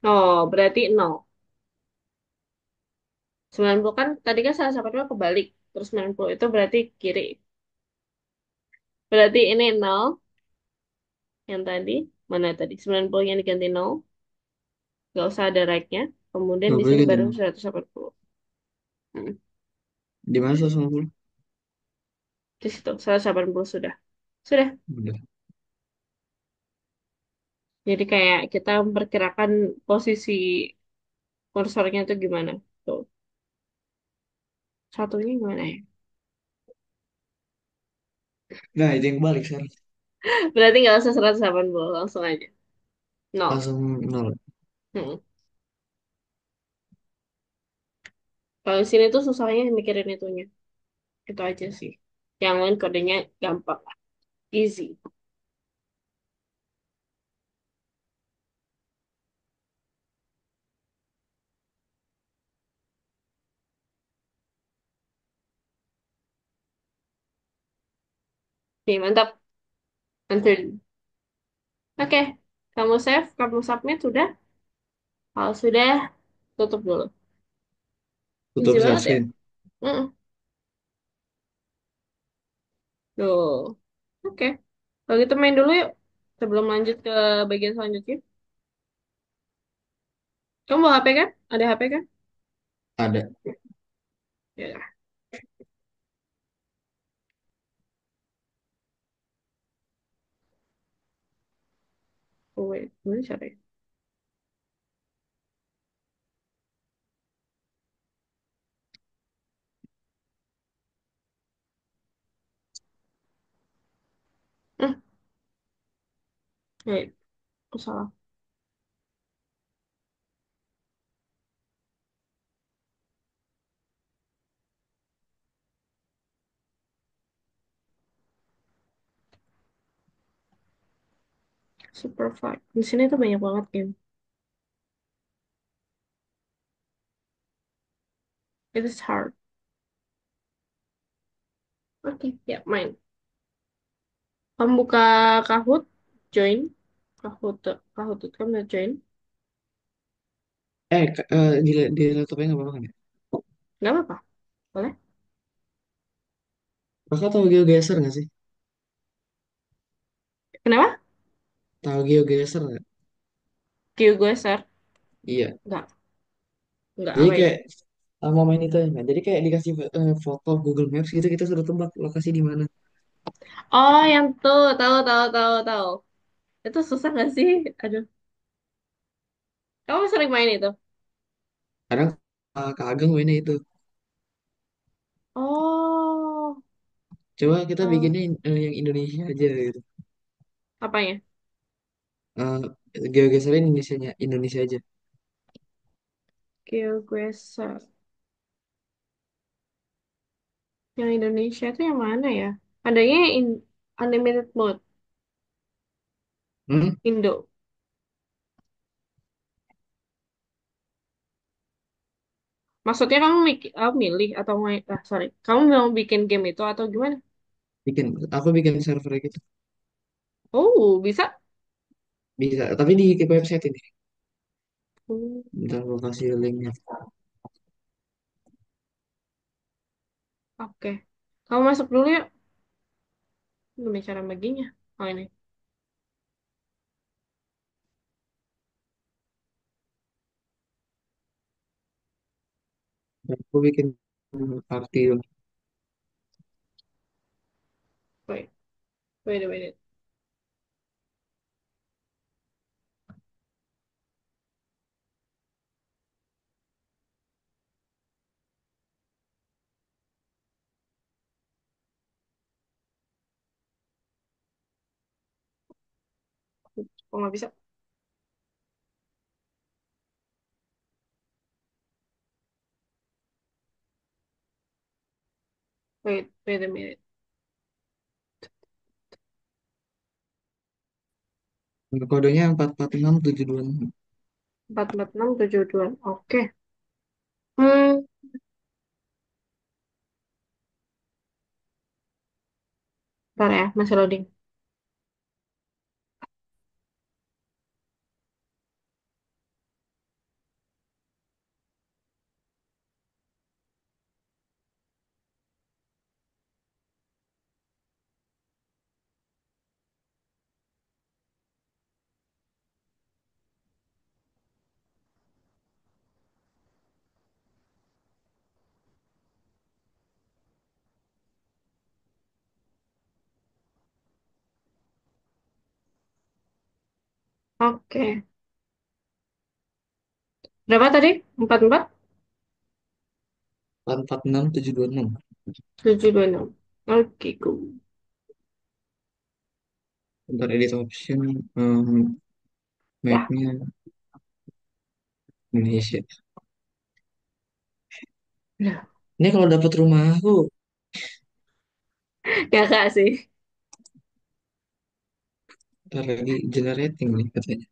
Oh, berarti 0. 90 kan tadi kan 180 kebalik. Terus 90 itu berarti kiri. Berarti ini 0 yang tadi. Mana tadi? 90 yang diganti 0. Nggak usah ada right-nya. Kemudian Nggak di boleh sini ganti baru nama. 180. Hmm. Di mana 150? Di situ 180 sudah. Sudah. Udah. Jadi kayak kita memperkirakan posisi kursornya itu gimana. Tuh. Satunya gimana ya? Nah, itu yang balik sekarang. Berarti nggak usah 180, langsung aja. Nol. Langsung nol. Hmm. Kalau di sini tuh susahnya mikirin itunya. Itu aja sih. Yang lain kodenya gampang. Easy. Nih, mantap. Nanti. Oke. Kamu save, kamu submit, sudah. Kalau sudah, tutup dulu. Easy Tutup banget ya? subscribe. Mm. Tuh. Oke. Kalau gitu main dulu yuk. Sebelum lanjut ke bagian selanjutnya. Kamu bawa HP kan? Ada HP kan? Ada. Ya. Oh, wait. Mana cara ya? Hmm. Wait. Aku salah. Super fight. Di sini tuh banyak banget game. It is hard. Oke, ya main. Kamu buka Kahoot, join. Kahoot, Kahoot.com dan join. Di laptopnya nggak apa-apa kan ya? Nggak apa-apa, boleh. Kakak tahu GeoGeser nggak sih? Kenapa? Tahu GeoGeser nggak? GeoGuessr? Iya. Nggak Jadi apa itu? kayak mau main itu ya. Kan? Jadi kayak dikasih foto Google Maps gitu kita suruh tebak lokasi di mana. Oh, yang tuh, tahu, tahu, tahu, tahu. Itu susah nggak sih? Aduh, kamu sering main itu? Kadang Kak Ageng mainnya itu. Oh, Coba kita oh, bikinnya yang Indonesia aja gitu. apanya? Eh GeoGesernya Indonesia aja. GeoGuessr. Yang Indonesia itu yang mana ya? Adanya unlimited mode, Hmm? Indo. Maksudnya kamu milih atau main? Ah, sorry. Kamu mau bikin game itu atau gimana? Aku bikin server gitu. Oh, bisa. Bisa, tapi di website ini. Hmm, Bentar aku kasih linknya. oke. Kamu masuk dulu yuk. Gimana cara baginya? Oh ini. Aku bikin party dulu. Wait, wait, wait. Kok nggak bisa? Wait a minute. Kodenya 446726. 4467 Oke. Hmm, Ntar ya, masih loading. Oke. Berapa tadi? 44 446726. 726. Oke, cool. Bentar edit option. Ya, Mapnya Indonesia. udah. Ini kalau dapat rumah aku, Ya kak sih. ntar lagi generating nih katanya.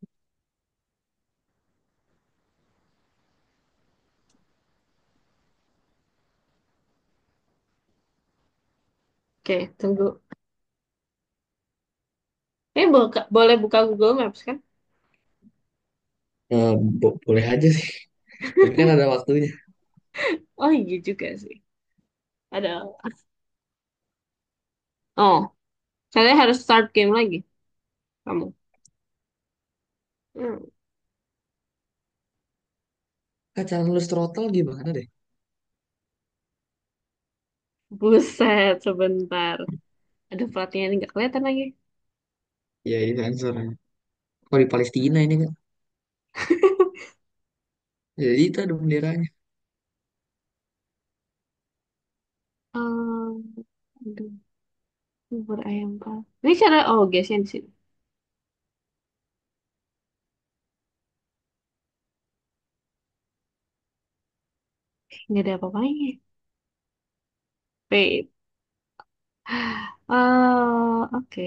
Oke, tunggu. Boleh buka Google Maps kan? Boleh aja sih. Tapi kan ada waktunya. Oh iya juga sih. Ada. Oh, saya harus start game lagi. Kamu. Hmm. Cara lulus throttle gimana deh? Buset, sebentar. Ada pelatihnya ini nggak kelihatan lagi. Ya ini sensor. Kalau di Palestina ini kan. Jadi itu ada benderanya. Aduh, bubur ayam pak. Ini cara oh guysnya di sini. Nggak ada apa-apanya. Wait. Oke.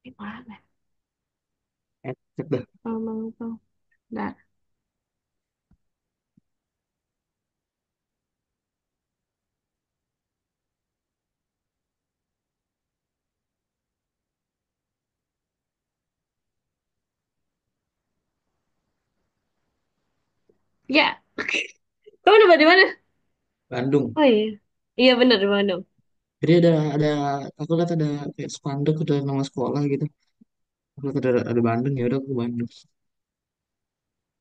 Di mana? Cek dah. Tuh. Nggak. Ya, kamu dapat di mana? Bandung. Oh iya, iya bener di Bandung. Jadi ada aku lihat ada kayak spanduk udah nama sekolah gitu. Aku lihat ada Bandung ya udah aku ke Bandung.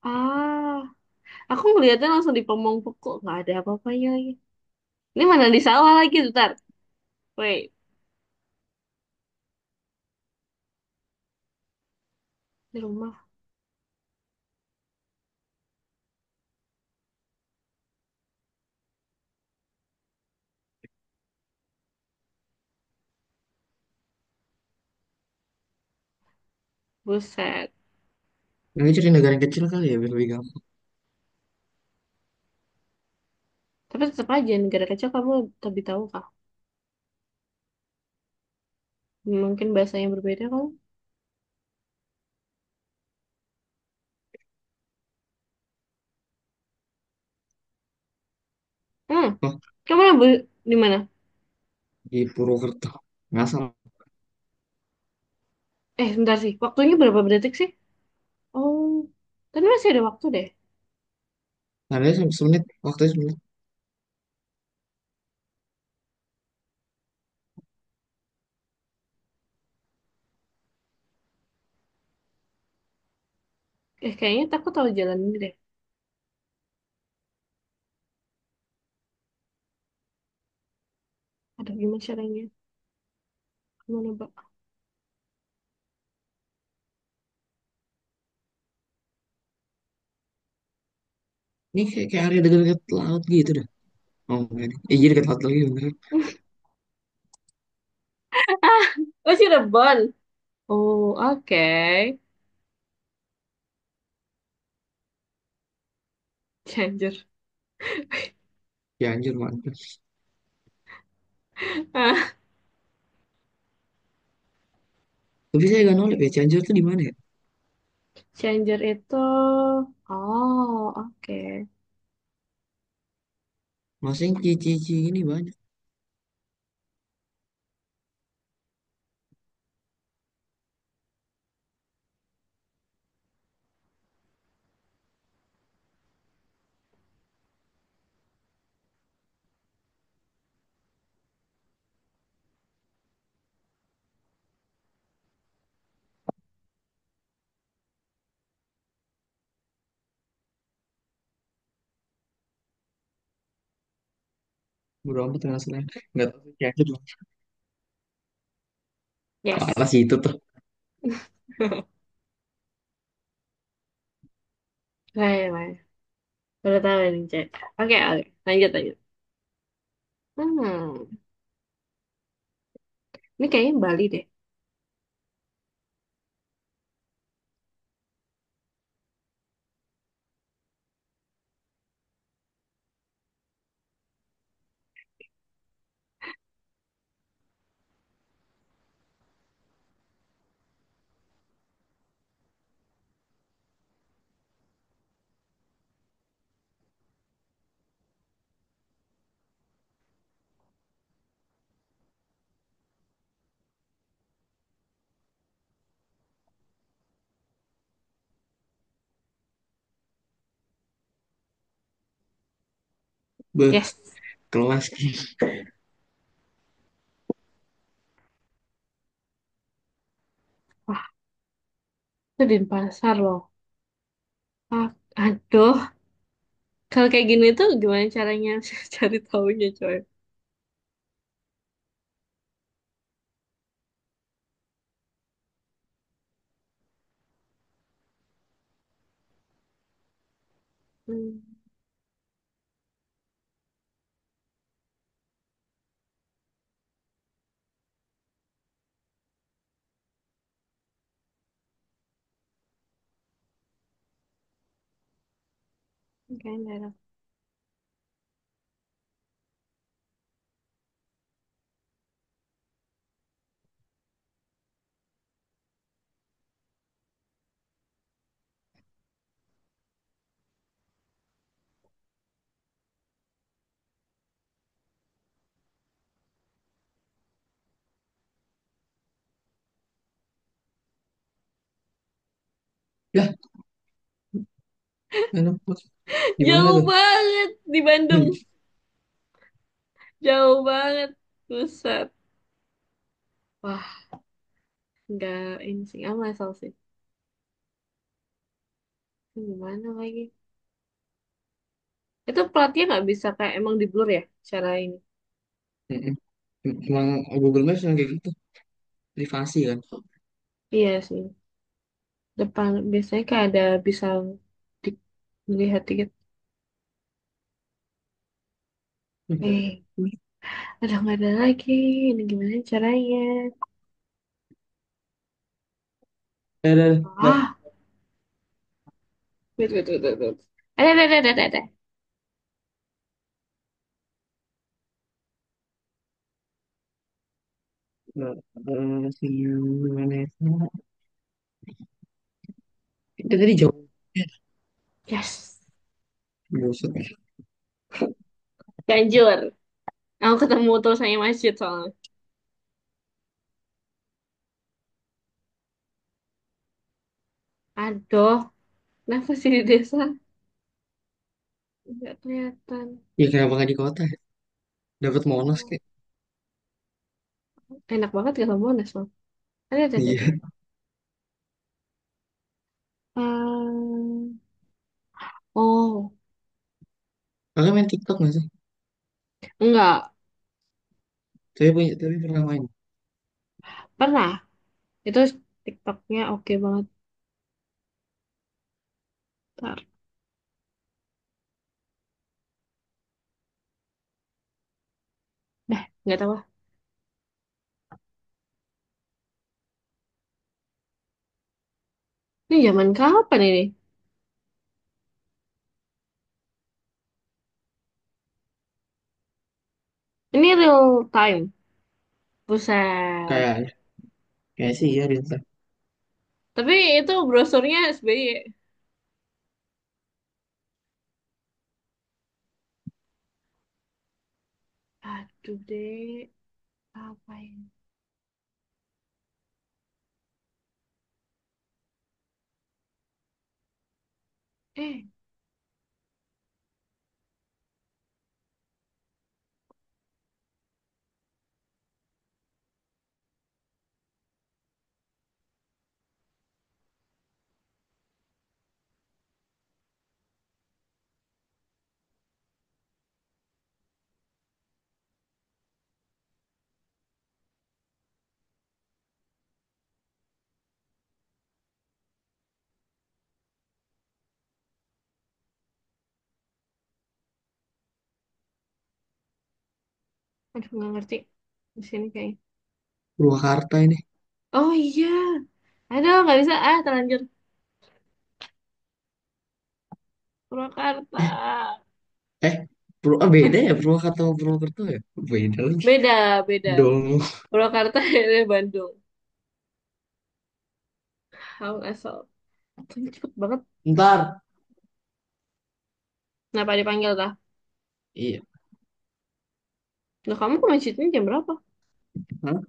Ah, aku ngeliatnya langsung di Pemongpok kok nggak ada apa-apanya lagi. Ini mana di sawah lagi, bentar. Wait, di rumah. Buset. Ini cari negara yang kecil kali ya biar lebih gampang. Tapi tetap aja negara kecil kamu lebih tahu kah? Mungkin bahasanya berbeda kan? Hmm, Oh, kamu di mana? di Purwokerto. Ngasal. Bentar sih. Waktunya berapa detik sih? Oh, tapi masih ada waktu deh. Ada semenit, waktunya semenit. Kayaknya aku tahu jalan ini deh. Aduh, gimana caranya? Gimana, Mbak? Ini kayak area dekat-dekat laut gitu dah. Oh enggak nih. Iya dekat laut lagi beneran. Ah, oh Cirebon. Oh, oke. Cianjur. Ya anjir mantap. Ah, Tapi saya gak nolep ya, Cianjur tuh di mana ya? Cianjur itu. Oh, oke. Masih yang cici-cici ini banyak. Bodo amat dengan selain. Nggak tahu sih Cianjur. Parah Yes. sih itu tuh. Baik, baik. Baru tahu ini, Cek. Oke, oke. Lanjut, lanjut. Hmm. Ini kayaknya Bali deh. Beh, Yes. kelas. Wah, itu di pasar loh. Ah, aduh. Kalau kayak gini tuh gimana caranya cari tahunya, coy? Hmm. Kayaknya daerah. Ya, Enak Bos. Di mana Jauh tuh? banget di Bandung. Jauh banget. Pusat. Wah, nggak ini sih. Nggak masal sih. Ini gimana lagi? Itu pelatnya nggak bisa kayak emang di blur ya? Cara ini. Mm-mm. Emang Google Maps yang kayak gitu. Privasi kan. Iya sih. Depan biasanya kayak ada bisa dilihat dikit. Eh, udah nggak ada lagi. Ini gimana caranya? Dah. Ah, wait, wait, wait, wait, wait. Ada. Gimana ya? Itu tadi jauh. Ya, Yes. buset. Ganjur. Aku ketemu tulisannya masjid soalnya. Aduh, kenapa sih di desa? Nggak kelihatan. Ya kenapa nggak di kota ya? Dapat Monas Oh, kayak. enak banget ke Monas loh. Ada. Iya. Ehm, oh, Kakak main TikTok nggak sih? enggak. Tapi pernah main. Pernah. Itu TikToknya oke banget. Ntar. Dah, nggak tahu lah. Ini zaman kapan ini? Ini real time. Buset. Kayak kayak sih ya Rinta. Tapi itu brosurnya SBY. Aduh deh. Apa ini? Eh, aduh nggak ngerti. Di sini kayaknya. Purwakarta ini. Oh iya. Aduh, nggak bisa. Ah, terlanjur. Purwakarta. Eh, beda ya Purwakarta sama Purwokerto ya? Beda lagi. Beda. Dong. Purwakarta dari Bandung. How asal. Ini cepet banget. Ntar. Kenapa dipanggil dah? Iya. Nah, kamu ke masjidnya jam berapa? Hah?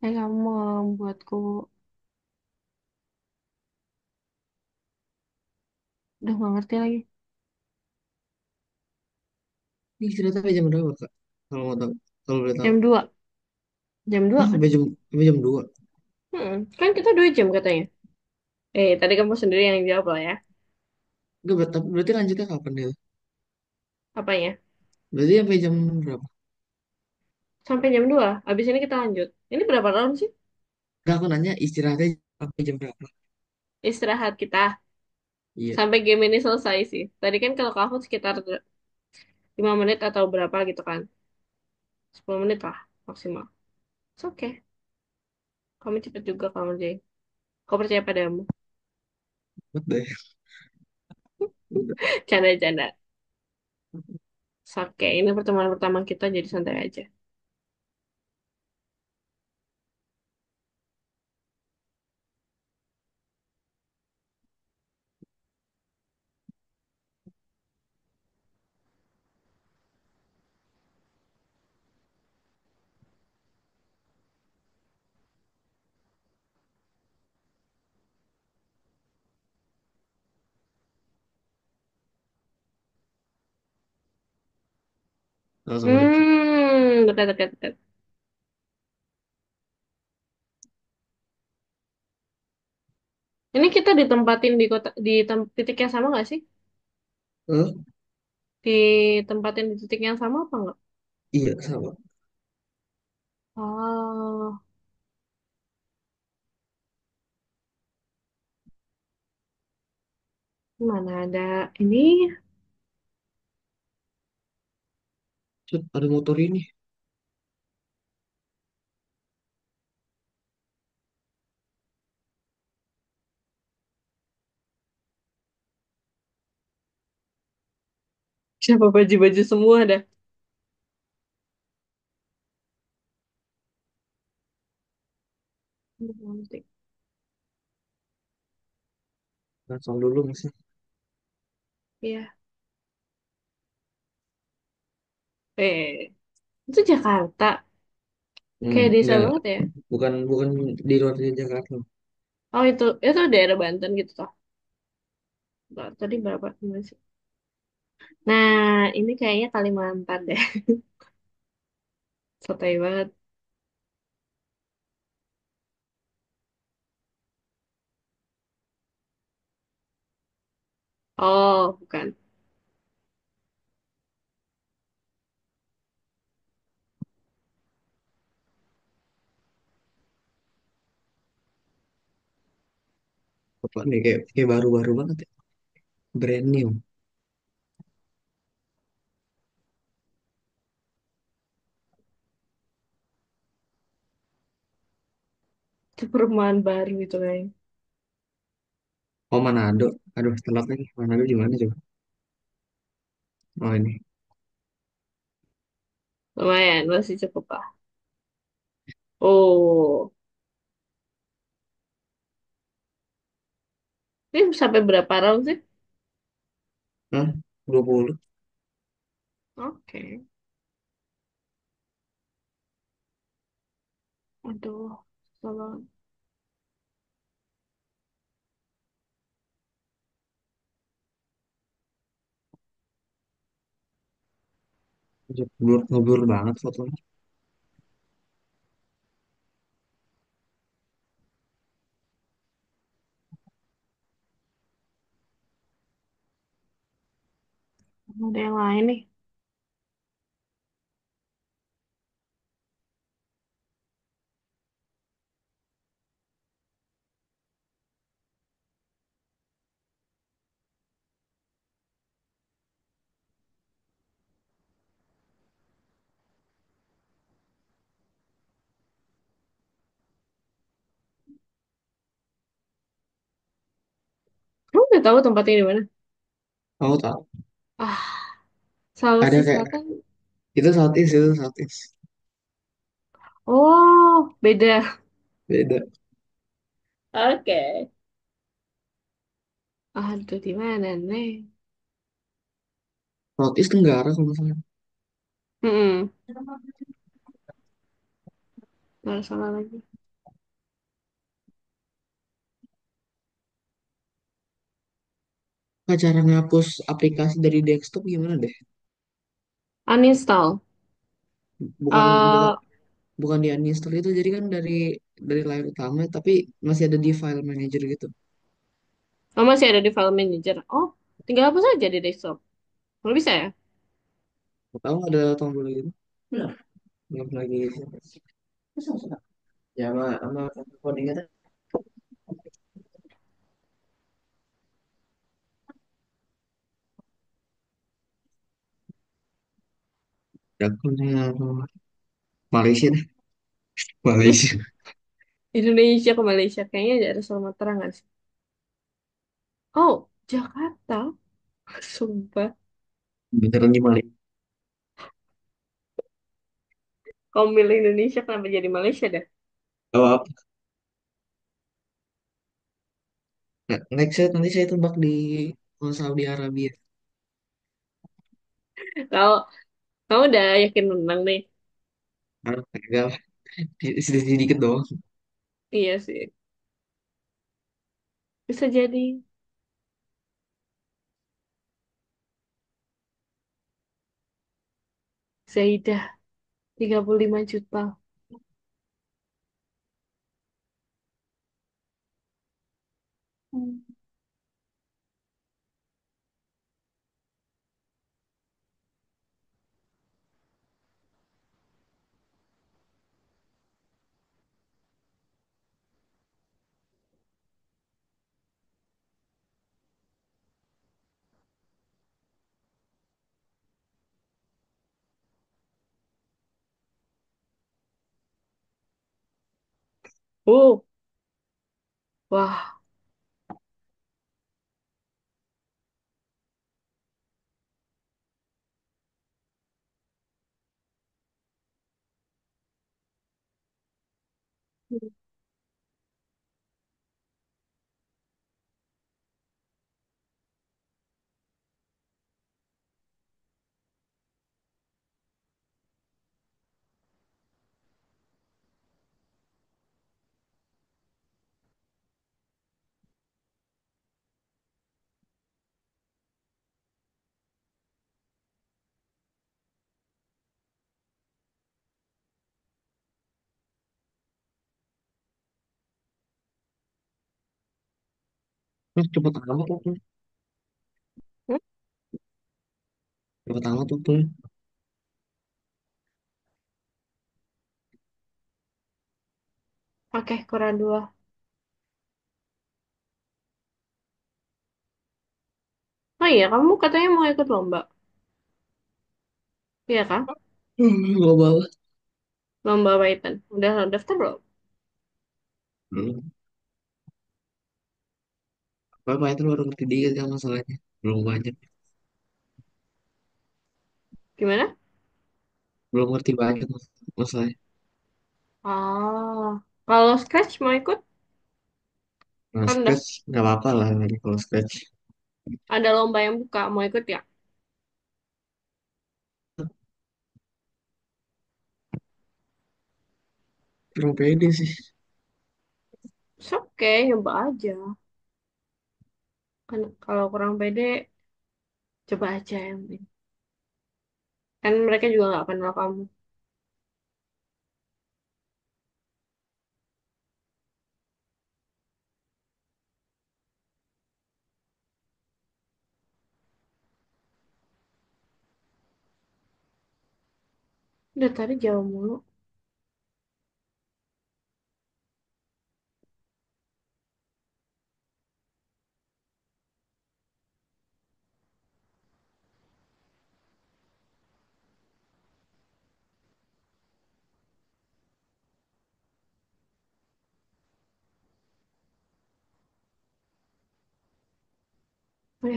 Kamu membuatku udah gak ngerti lagi. Ini istirahat sampai jam berapa, Kak? Kalau mau tahu. Kalau boleh tahu. Jam 2. Jam 2 Hah, kan? sampai jam 2. Kan kita 2 jam katanya. Tadi kamu sendiri yang jawab lah ya. Enggak, berarti lanjutnya kapan ya? Apanya? Berarti sampai jam berapa? Sampai jam 2. Habis ini kita lanjut. Ini berapa round sih? Enggak, aku nanya istirahatnya sampai jam berapa? Istirahat kita. Iya. Sampai game ini selesai sih. Tadi kan kalau kamu sekitar 5 menit atau berapa gitu kan. 10 menit lah maksimal. It's okay. Kamu cepet juga kamu Jay. Kau percaya padamu. What the hell? Canda-canda. It's okay. Ini pertemuan pertama kita jadi santai aja. sama dekat. Dekat, dekat, dekat. Ini kita ditempatin di kota di titik yang sama nggak sih? Eh, Ditempatin di titik yang sama apa nggak? iya sama. Oh, mana ada ini? Set, ada motor ini. Siapa baju-baju semua dah. Nanti. Langsung dulu masih. Iya. Eh, itu Jakarta. Kayak desa Enggak, banget ya. bukan bukan di luar Jakarta. Oh, itu daerah Banten gitu toh. Nggak, tadi berapa gimana sih? Nah, ini kayaknya Kalimantan deh. Sotoy banget. Oh, bukan. Apa nih kayak baru-baru banget ya. Brand new. Itu perumahan baru itu kayaknya. Oh Manado. Aduh telat lagi. Manado di mana coba? Oh ini. Lumayan, masih cukup lah. Oh, ini sampai berapa round sih? Hah? 20. Oke. Aduh, tolong. Ngeblur, ngeblur banget fotonya. Ada yang lain nih. Kamu udah tahu tempatnya di mana? Tahu tahu. Ah, Ada Sulawesi kayak Selatan. itu Southeast itu Southeast. Oh, beda. Beda. Oke. Aduh, di mana nih? Southeast Tenggara kalau nggak salah. Hmm, nggak salah lagi. Nah, cara ngapus aplikasi dari desktop gimana deh? Uninstall. Bukan bukan Eh, bukan di uninstall itu jadi kan dari layar utama tapi masih ada di file manager gitu. oh, masih ada di file manager. Oh, tinggal hapus aja di desktop. Nggak bisa ya? Tahu ada tombol gitu? Nggak lagi. Ya sama codingnya tuh. Ya aku Malaysia deh. Hmm? Malaysia. Indonesia ke Malaysia. Kayaknya ada Sumatera nggak sih? Oh, Jakarta. Sumpah. Beneran di Malaysia. Kamu milih Indonesia kenapa jadi Malaysia dah? Tahu apa? Nah, next saya nanti saya tebak di Saudi Arabia. Kalau kamu udah yakin menang nih. Ah, enggak lah. Sedikit sedikit doang. Iya sih. Bisa jadi. Zaidah, 35 juta. Hmm. Oh, wah. Terus cepet amat tuh, Hmm? cepet amat tuh. Oke, kurang dua. Oh iya, kamu katanya mau ikut lomba. Iya kan? Gak banget. Lomba Python. Udah daftar belum? Belum. Apa itu baru ngerti dikit kan masalahnya. Belum banyak. Gimana? Belum ngerti banyak masalahnya. Ah, kalau Scratch mau ikut? Nah, Kan udah scratch nggak apa-apa lah kalau scratch. ada lomba yang buka. Mau ikut ya? Kurang pede sih. It's okay, nyoba aja. Kan kalau kurang pede, coba aja yang penting. Kan mereka juga nggak kenal kamu. Udah tadi jawab mulu.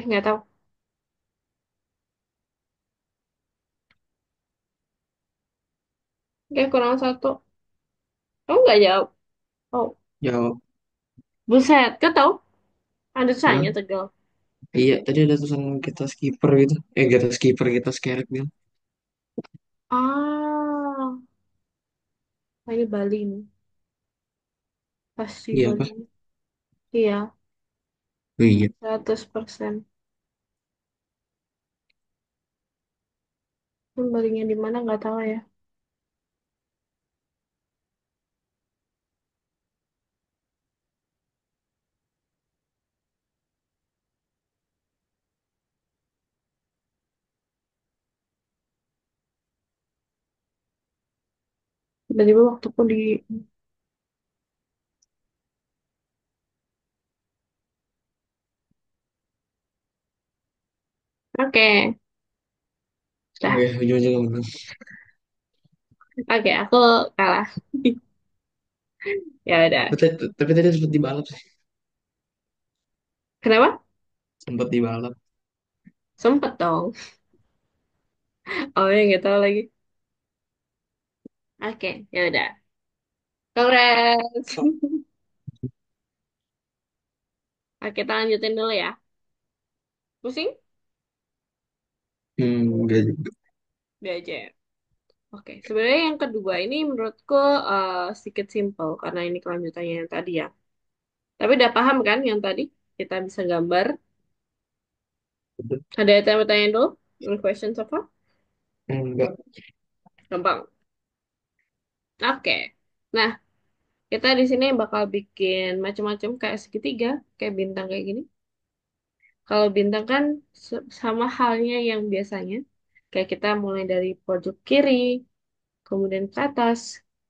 Nggak tahu. Oke, kurang satu. Kamu nggak jawab. Oh, Jawab. buset. Kau tahu? Ada Hah? tulisannya Tegal. Iya, tadi ada tulisan kita skipper gitu. Kita skipper, kita skerek gitu. Ah, ini Bali nih. Pasti Iya apa? Bali. Iya, Oh, iya. 100%. Balinya di mana nggak tahu ya. Tiba-tiba waktuku di... Oke, Oke, dah. ujung-ujungnya menang. Oke, aku kalah. Ya udah. Tapi tadi sempat dibalap sih. Kenapa? Sempat dibalap. Sempet dong. Oh ya nggak tahu lagi. Oke, ya udah. Congrats. Oke, kita lanjutin dulu ya. Pusing? Enggak juga. Udah aja ya. Oke, sebenarnya yang kedua ini menurutku sedikit simple karena ini kelanjutannya yang tadi ya. Tapi udah paham kan yang tadi? Kita bisa gambar. Ada yang tanya dulu? Any questions so far? Enggak. Gampang. Oke. Nah, kita di sini bakal bikin macam-macam kayak segitiga, kayak bintang kayak gini. Kalau bintang kan sama halnya yang biasanya. Kayak kita mulai dari pojok kiri, kemudian ke atas,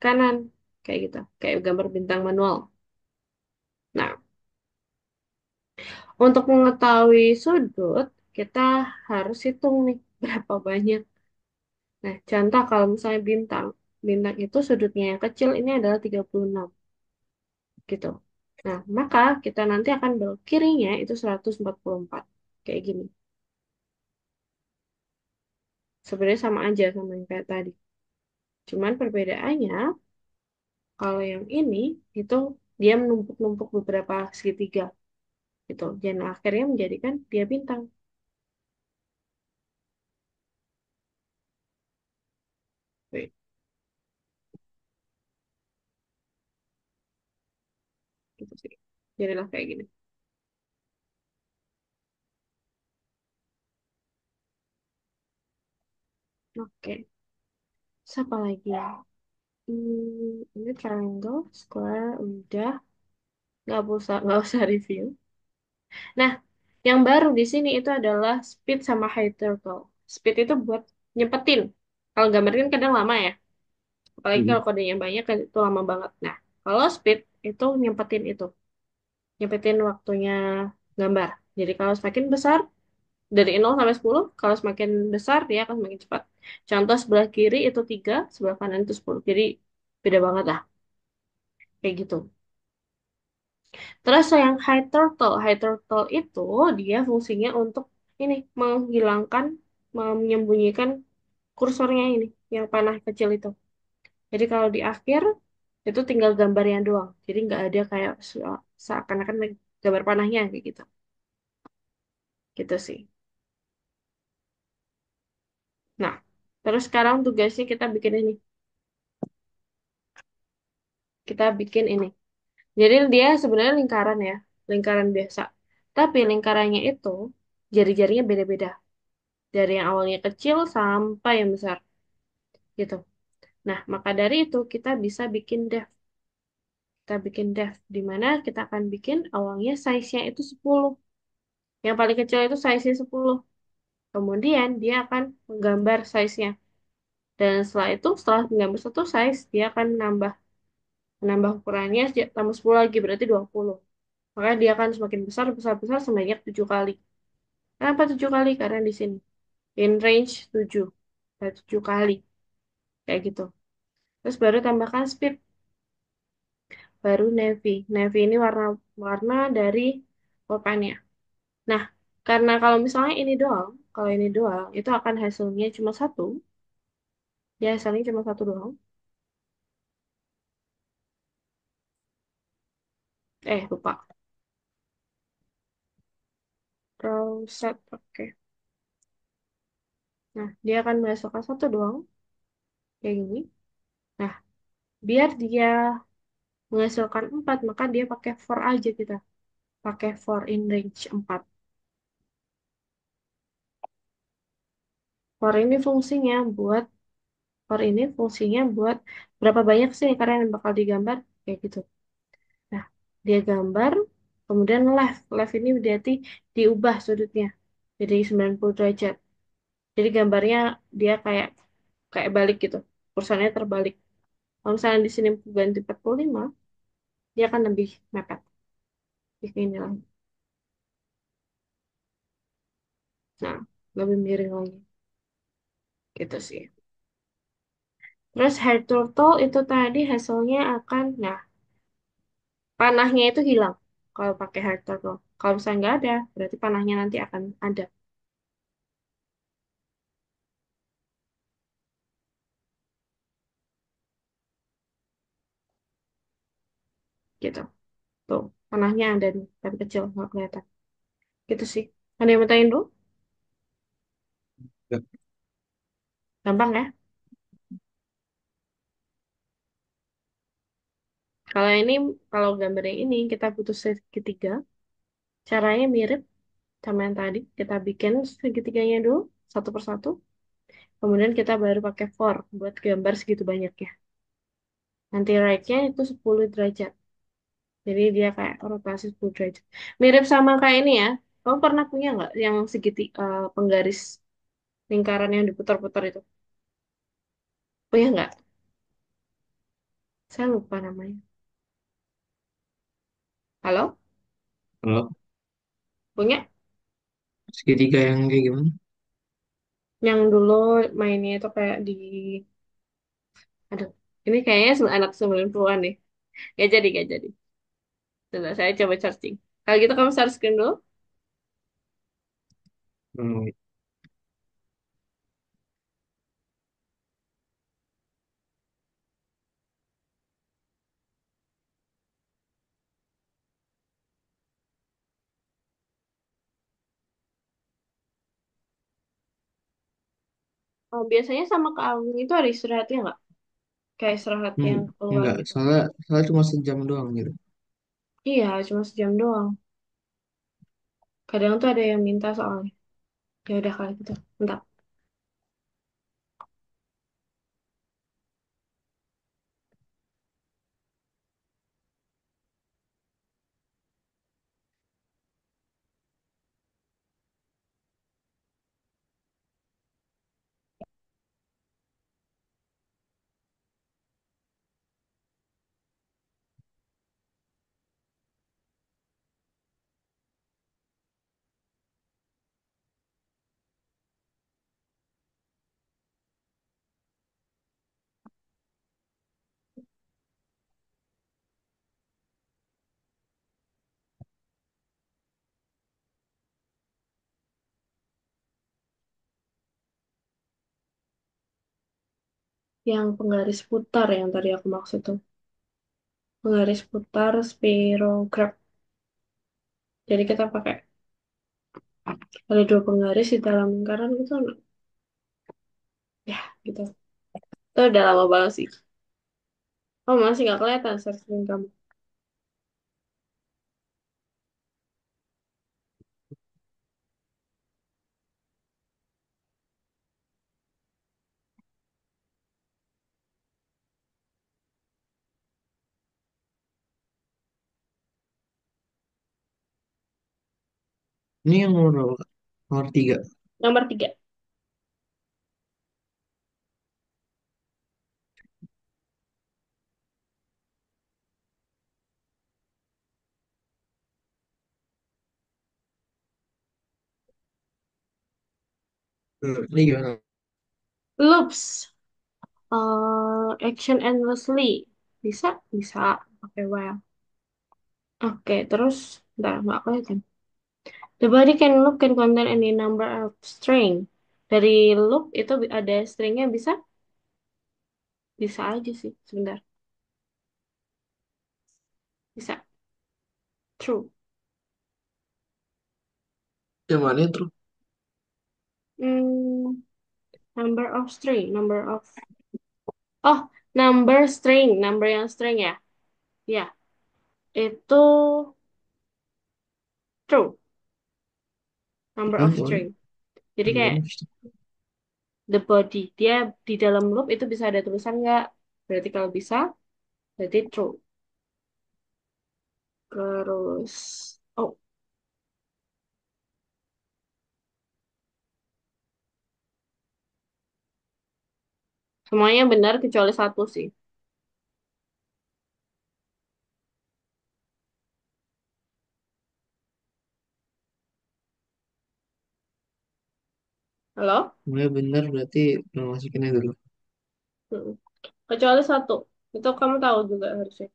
kanan, kayak gitu. Kayak gambar bintang manual. Nah, untuk mengetahui sudut, kita harus hitung nih berapa banyak. Nah, contoh kalau misalnya bintang, bintang itu sudutnya yang kecil ini adalah 36 gitu. Nah, maka kita nanti akan belok kirinya itu 144. Kayak gini. Sebenarnya sama aja sama yang kayak tadi. Cuman perbedaannya, kalau yang ini itu dia menumpuk-numpuk beberapa segitiga gitu. Dan akhirnya menjadikan dia bintang. Wait, gitu sih. Jadilah kayak gini. Oke. Siapa lagi ya? Ini triangle, square, udah. Nggak usah review. Nah, yang baru di sini itu adalah speed sama high turtle. Speed itu buat nyepetin. Kalau gambar kan kadang lama ya. Apalagi Hmm. kalau kodenya banyak kan itu lama banget. Nah, kalau speed itu nyempetin itu. Nyempetin waktunya gambar. Jadi kalau semakin besar, dari 0 sampai 10, kalau semakin besar dia akan semakin cepat. Contoh sebelah kiri itu 3, sebelah kanan itu 10. Jadi beda banget lah. Kayak gitu. Terus yang high turtle itu dia fungsinya untuk ini menghilangkan, menyembunyikan kursornya ini, yang panah kecil itu. Jadi kalau di akhir itu tinggal gambarnya doang. Jadi nggak ada kayak seakan-akan gambar panahnya kayak gitu. Gitu sih. Nah, terus sekarang tugasnya kita bikin ini. Kita bikin ini. Jadi dia sebenarnya lingkaran ya, lingkaran biasa. Tapi lingkarannya itu jari-jarinya beda-beda. Dari yang awalnya kecil sampai yang besar gitu. Nah, maka dari itu kita bisa bikin depth. Kita bikin depth di mana kita akan bikin awalnya size-nya itu 10. Yang paling kecil itu size-nya 10. Kemudian dia akan menggambar size-nya. Dan setelah itu, setelah menggambar satu size, dia akan menambah ukurannya tambah 10 lagi, berarti 20. Maka dia akan semakin besar, besar, besar sebanyak 7 kali. Kenapa 7 kali? Karena di sini. In range 7. Nah, 7 kali. Kayak gitu. Terus baru tambahkan speed. Baru navy. Navy ini warna warna dari pulpennya. Nah, karena kalau misalnya ini doang, kalau ini doang, itu akan hasilnya cuma satu. Ya, hasilnya cuma satu doang. Lupa. Row set, oke. Nah, dia akan menghasilkan satu doang, kayak gini. Nah, biar dia menghasilkan 4, maka dia pakai for aja kita. Pakai for in range 4. For ini fungsinya buat, for ini fungsinya buat berapa banyak sih karena yang bakal digambar, kayak gitu. Nah, dia gambar, kemudian left. Left ini berarti diubah sudutnya jadi 90 derajat. Jadi gambarnya dia kayak kayak balik gitu. Kursornya terbalik. Kalau misalnya di sini ganti 45, dia akan lebih mepet. Ini lagi. Nah, lebih miring lagi. Gitu sih. Terus hair turtle itu tadi hasilnya akan, nah, panahnya itu hilang kalau pakai hair turtle. Kalau misalnya nggak ada, berarti panahnya nanti akan ada. Gitu. Tuh, panahnya ada nih, tapi kecil, nggak kelihatan. Gitu sih. Ada yang mau tanyain dulu? Ya. Gampang ya? Kalau ini, kalau gambar yang ini, kita butuh segitiga. Caranya mirip sama yang tadi. Kita bikin segitiganya dulu, satu persatu. Kemudian kita baru pakai for buat gambar segitu banyaknya. Nanti right-nya itu 10 derajat. Jadi dia kayak rotasi 10 derajat. Mirip sama kayak ini ya. Kamu pernah punya nggak yang penggaris lingkaran yang diputar-putar itu? Punya nggak? Saya lupa namanya. Halo? Kalau Punya? segitiga yang kayak gimana? Yang dulu mainnya itu kayak di... Aduh, ini kayaknya anak 90-an nih. Gak jadi. Coba saya coba searching. Kalau gitu kamu share screen dulu. Hmm, Oh, biasanya sama Kak Agung itu ada istirahatnya nggak? Kayak istirahat hmm, yang keluar enggak, gitu. soalnya cuma sejam doang gitu. Iya, cuma sejam doang. Kadang tuh ada yang minta soalnya. Ya udah kali gitu. Bentar. Yang penggaris putar yang tadi aku maksud tuh. Penggaris putar spirograph. Jadi kita pakai ada dua penggaris di dalam lingkaran gitu. Ya, gitu. Itu udah lama banget sih. Oh, masih nggak kelihatan share screen kamu. Ini yang nomor berapa, Kak? Nomor 3. Nomor tiga. Ini gimana? Loops. Action endlessly. Bisa? Bisa. Pakai while. Oke, terus. Bentar, nggak kelihatan. The body can loop can contain any number of string. Dari loop itu ada stringnya bisa? Bisa aja sih, sebentar. Bisa. True. Yang mana itu? Hmm, number of string. Number of... Oh, number string. Number yang string ya? Ya, itu true. Number Apaan of tuh? string. Jadi Number kayak of string. the body. Dia di dalam loop itu bisa ada tulisan nggak? Berarti kalau bisa, berarti true. Terus... Oh, semuanya benar kecuali satu sih. Halo? Mulai bener berarti udah masukinnya dulu. Mm. Kecuali satu. Itu kamu tahu juga harusnya.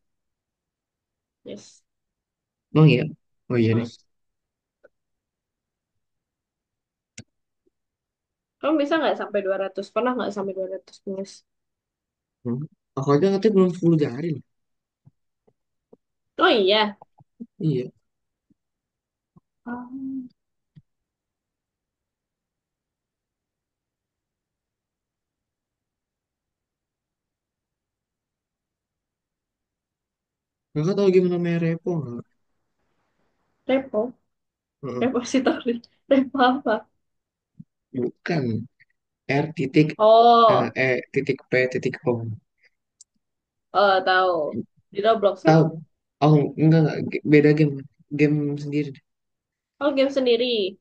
Yes. Oh iya. Oh iya Mm. nih. Kamu bisa nggak sampai 200? Pernah nggak sampai 200 nulis? Hmm. Aku aja ngetik belum 10 jari loh. Oh iya. Iya. Oh. Kakak tahu gimana main repo nggak? Repo. Heeh. Repository. Repo apa? Bukan. R titik Oh, titik P titik home. oh tahu. Di Roblox kan? Tahu? Oh, enggak, beda game. Game sendiri. Oh, game sendiri.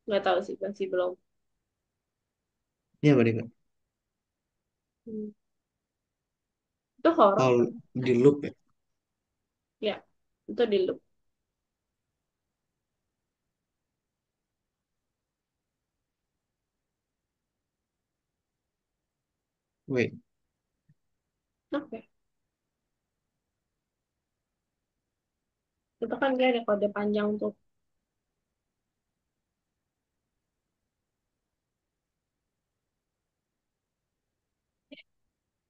Nggak tahu sih, masih belum. Iya, beda. Hmm. Itu horor Kalau kan? di loop ya. Ya, itu di loop. Wait, Oke. Itu kan dia ada kode panjang tuh.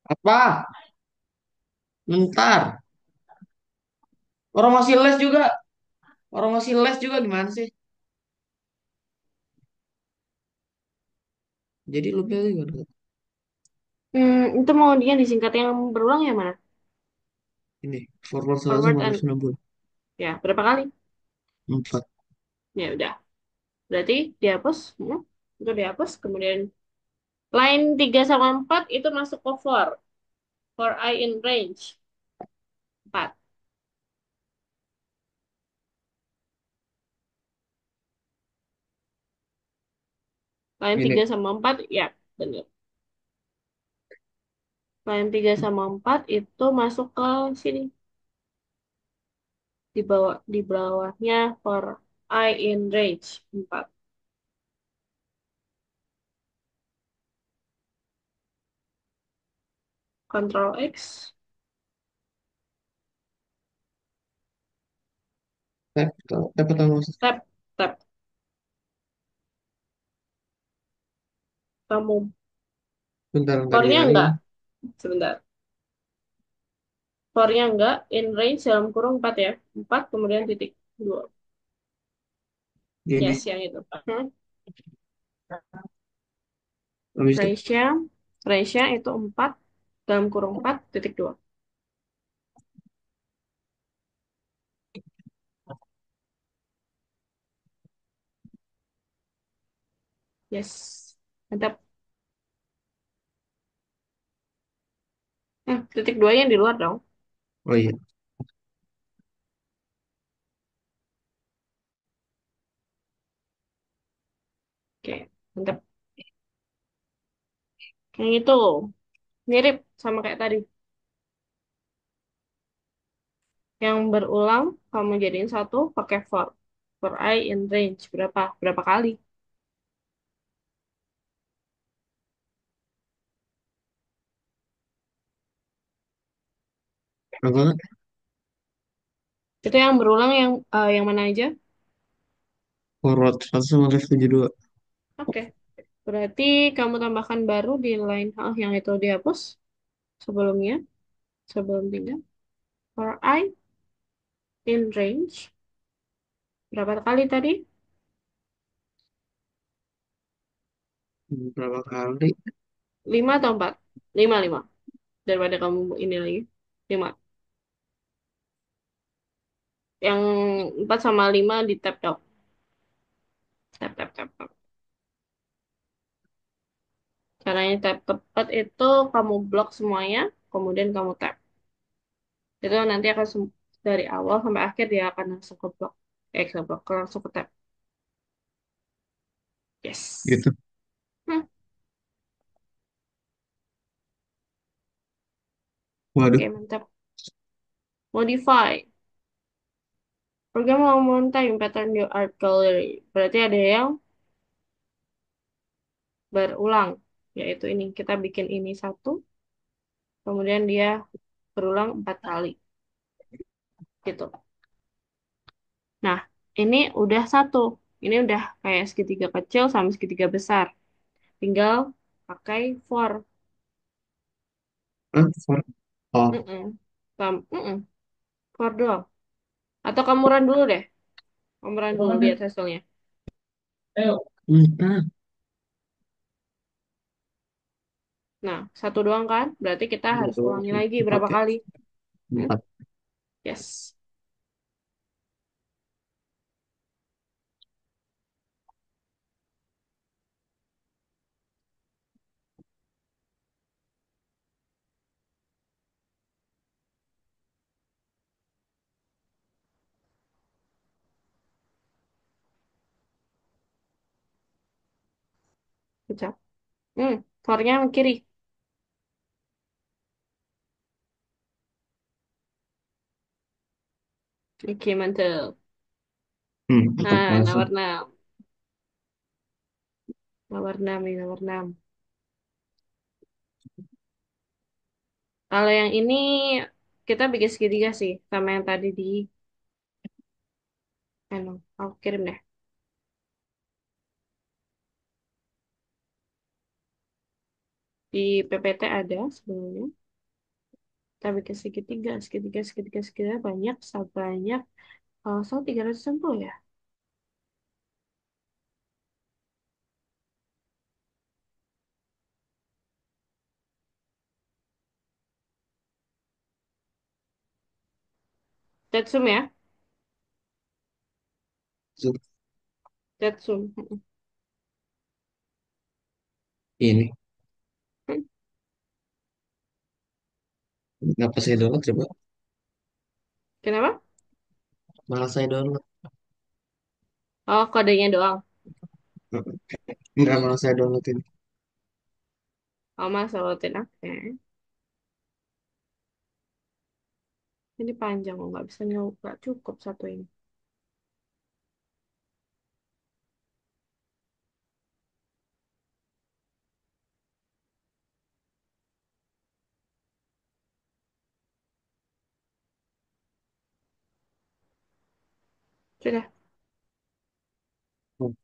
apa? Bentar. Orang masih les juga. Orang masih les juga gimana sih? Jadi loopnya itu gimana? Itu mau dia disingkat yang berulang ya mana? Ini forward Forward 1 and 960. ya berapa kali? 4. Ya udah. Berarti dihapus. Itu dihapus. Kemudian line 3 sama 4 itu masuk ke for. For I in range 4. Line 3 Ini. sama 4 ya benar. Line 3 sama 4 itu masuk ke sini. Di bawahnya for I in range 4. Control X. Tap atau mouse? Tab. Tab. Kamu. Bentar, bentar For-nya gimana enggak. ini? Sebentar. For-nya enggak. In range dalam kurung 4 ya. 4 kemudian titik 2. Gini. Yes, yang itu. Habis itu. Range-nya. Range-nya itu 4 dalam kurung 4 titik 2. Yes. Mantap. Titik 2-nya di luar dong. Oh iya. Oke. Mantap. Yang itu. Mirip sama kayak tadi. Yang berulang, kamu jadiin satu pakai for. For I in range. Berapa? Berapa kali? Apa? Itu yang berulang yang mana aja? Forward 1 sama left 72. Oke. Berarti kamu tambahkan baru di line yang itu dihapus sebelumnya. Sebelum 3. For I in range. Berapa kali tadi? Berapa kali? 5 atau 4? 5, 5. Daripada kamu ini lagi. 5. Yang 4 sama 5 di tap dong. Tap, tap, tap, tap. Caranya tap tepat itu kamu blok semuanya, kemudian kamu tap. Itu nanti akan dari awal sampai akhir dia akan langsung ke blok. Ke blok, langsung ke tap. Yes. Gitu. Hmm, Waduh. oke, mantap. Modify. Program mau montai pattern new art gallery. Berarti ada yang berulang. Yaitu ini. Kita bikin ini satu. Kemudian dia berulang 4 kali. Gitu. Nah, ini udah satu. Ini udah kayak segitiga kecil sama segitiga besar. Tinggal pakai for. Ah, for. Oh. Mm-mm. For doang. Atau kamu run dulu deh. Kamu run dulu lihat hasilnya. Bentar. Nah, satu doang kan? Berarti kita harus Satu, ulangi lagi empat berapa ya. kali? Hmm? 4. Yes. Kecap. Fornya kiri. Oke, mantap. Mantap Nah, langsung. nomor 6. Nomor 6 nih, nomor 6. Kalau yang ini kita bikin segitiga sih, sama yang tadi di anu. Aku kirim deh. Di PPT ada sebenarnya. Kita bikin segitiga, segitiga, segitiga, segitiga banyak, sebanyak so 360 ya. Tetsum ya, Zoom. Tetsum. Ini. Kenapa saya download coba? Kenapa? Malah saya download. Oh, kodenya doang. Enggak, malah saya downloadin. Oh, mas salutin. Oke. Ini panjang, oh, nggak bisa nyoba. Cukup satu ini. Sudah. Oh,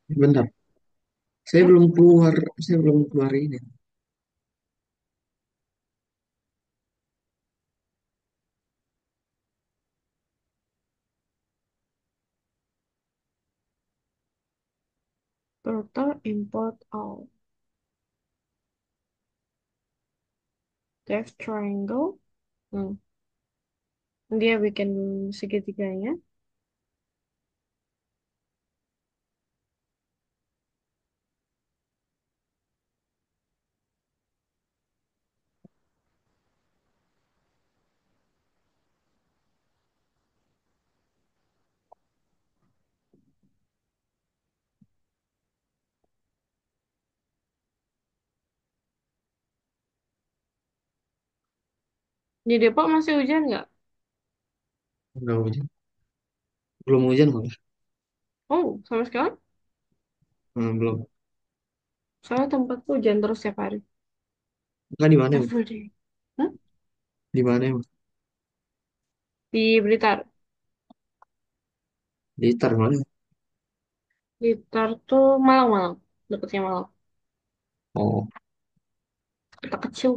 bentar. Saya Hmm? belum keluar. Saya belum keluar ini. Total import all. Depth triangle. Hmm. Dia bikin segitiganya. Di Depok masih hujan nggak? Enggak hujan. Belum hujan malah. Oh, sama sekali. Belum. Soalnya tempatku hujan terus setiap hari. Enggak di mana emang? Every day. Hah? Di mana emang? Di Blitar. Di Tar mana? Blitar tuh Malang-Malang. Deketnya Malang. Oh, Kota kecil.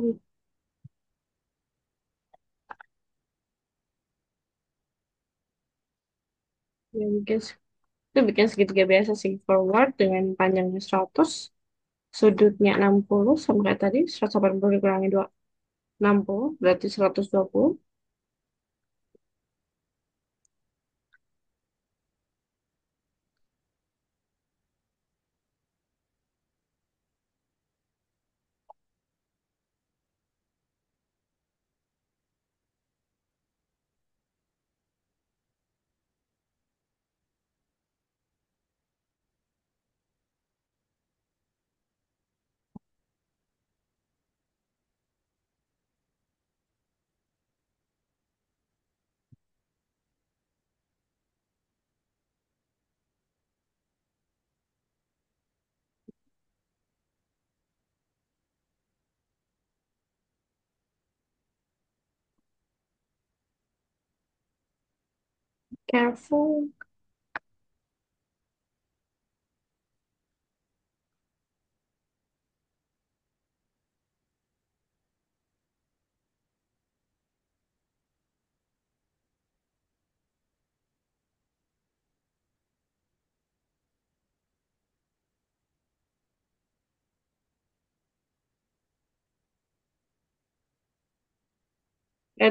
Ya, itu bikin segitiga biasa sih. Forward dengan panjangnya 100. Sudutnya 60. Sama kayak tadi. 180 dikurangi 2. 60. Berarti 120. Careful.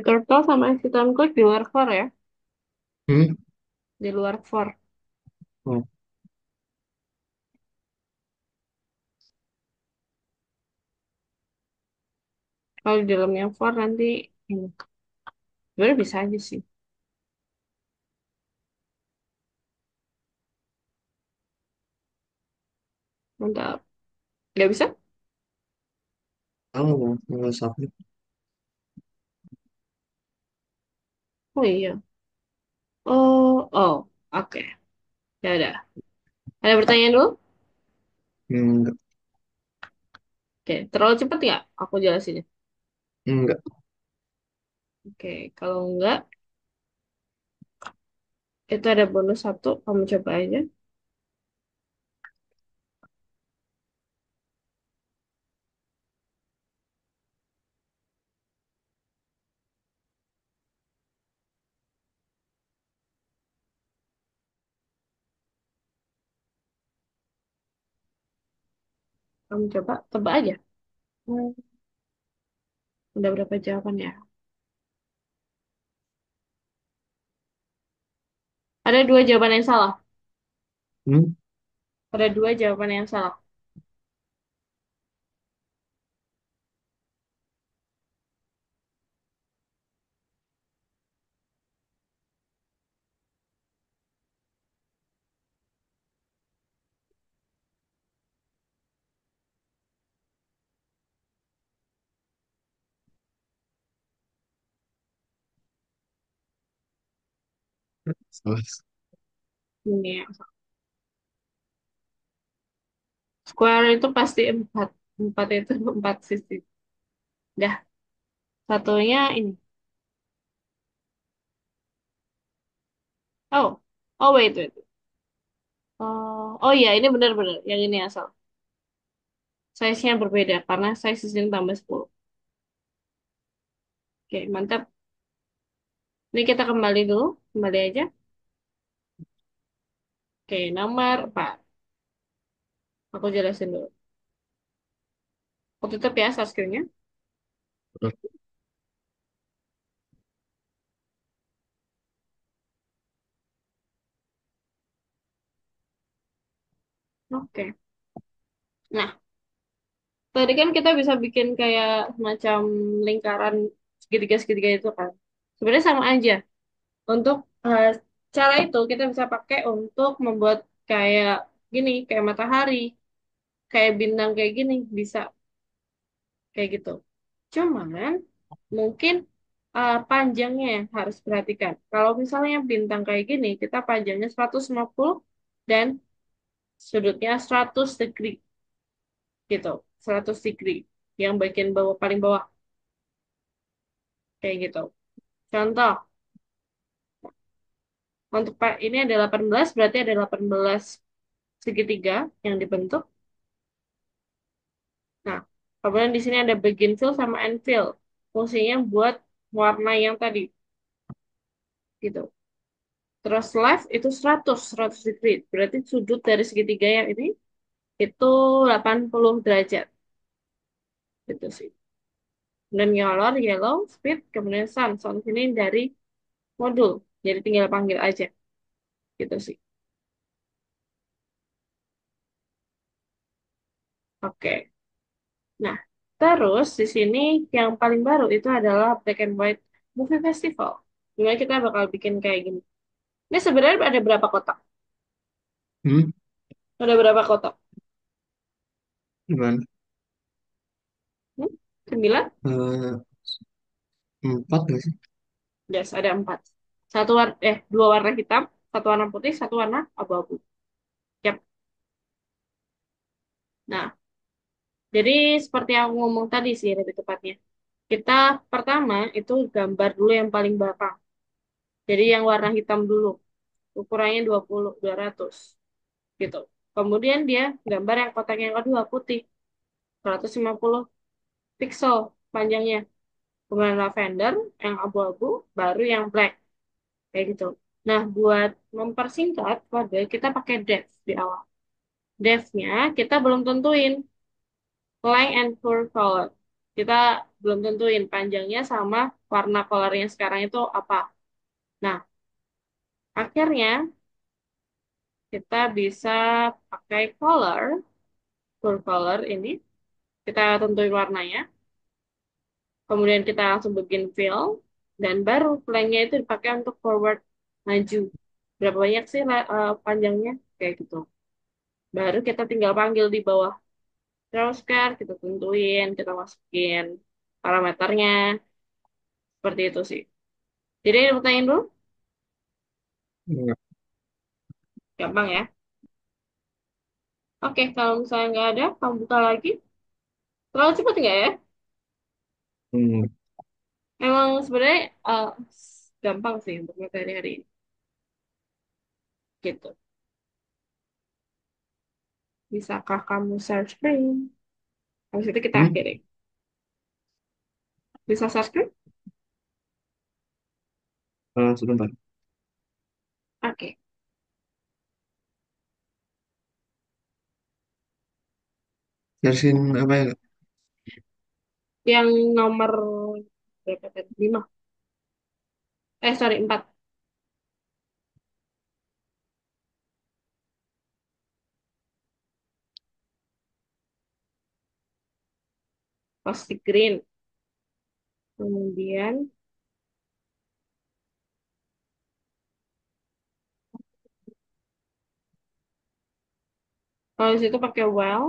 Turtle sama si Tom Cruise di luar for ya. hmm? Di luar for. Oh, Kalau di dalamnya for nanti ini. Sebenarnya bisa aja sih. Mantap. Nggak bisa? Tahu mau submit. Oh iya. Oh, oh, oke. Ya udah. Ada pertanyaan dulu? Enggak, Oke, terlalu cepat nggak? Aku jelasinnya. enggak. Oke, kalau enggak, itu ada bonus satu. Kamu coba aja. Kamu coba, tebak aja. Hmm, udah berapa jawaban ya? Ada dua jawaban yang salah. Hmm? Ada dua jawaban yang salah. Salah. Ini yang salah. Square itu pasti empat. Empat itu empat sisi. Dah, satunya ini. Oh, oh wait, wait. Oh iya, ini benar-benar. Yang ini asal. Size-nya berbeda karena size di sini tambah 10. Oke, mantap. Ini kita kembali dulu. Kembali aja. Oke, nomor 4. Aku jelasin dulu. Aku tutup ya subscribe-nya. Oke. Nah, tadi kan kita bisa bikin kayak semacam lingkaran segitiga-segitiga itu kan. Sebenarnya sama aja. Untuk eh, cara itu kita bisa pakai untuk membuat kayak gini, kayak matahari, kayak bintang kayak gini, bisa kayak gitu. Cuman mungkin panjangnya yang harus perhatikan. Kalau misalnya bintang kayak gini, kita panjangnya 150 dan sudutnya 100 degree gitu. 100 degree yang bagian bawah paling bawah kayak gitu. Contoh, untuk Pak ini ada 18 berarti ada 18 segitiga yang dibentuk. Nah, kemudian di sini ada begin fill sama end fill. Fungsinya buat warna yang tadi gitu. Terus left itu 100 degree. Berarti sudut dari segitiga yang ini itu 80 derajat. Gitu sih. Dan yellow, speed, kemudian sun. Sun ini dari modul. Jadi tinggal panggil aja. Gitu sih. Oke. Nah, terus di sini yang paling baru itu adalah Black and White Movie Festival. Dimana kita bakal bikin kayak gini. Ini sebenarnya ada berapa kotak? Hmm? Ada berapa kotak? Gimana? Hmm? 9? Eh, empat nggak sih? Yes, ada 4. Dua warna hitam, satu warna putih, satu warna abu-abu. Yap. Nah, jadi seperti yang aku ngomong tadi sih lebih tepatnya. Kita pertama itu gambar dulu yang paling belakang. Jadi yang warna hitam dulu. Ukurannya 200 gitu. Kemudian dia gambar yang kotak yang kedua putih, 150 pixel panjangnya. Kemudian lavender, yang abu-abu, baru yang black. Kayak gitu. Nah, buat mempersingkat kode, kita pakai depth di awal. Depth-nya kita belum tentuin length and pure color. Kita belum tentuin panjangnya sama warna colornya sekarang itu apa. Nah, akhirnya kita bisa pakai color, pure color ini. Kita tentuin warnanya. Kemudian kita langsung bikin fill. Dan baru length-nya itu dipakai untuk forward maju. Berapa banyak sih panjangnya? Kayak gitu. Baru kita tinggal panggil di bawah Trosker, kita tentuin, kita masukin parameternya, seperti itu sih. Jadi ada pertanyaan dulu, Enggak. gampang ya. Oke, kalau misalnya nggak ada, kamu buka lagi. Terlalu cepat nggak ya? Hmm. Emang sebenarnya gampang sih untuk materi hari ini. Gitu. Bisakah kamu share screen? Habis itu kita Hmm? akhiri. Bisa share screen? Sebentar. Oke. Versin apa ya? Kak? Yang nomor berapa tadi? 5. Sorry, 4. Pasti green. Kemudian, kalau di situ pakai well,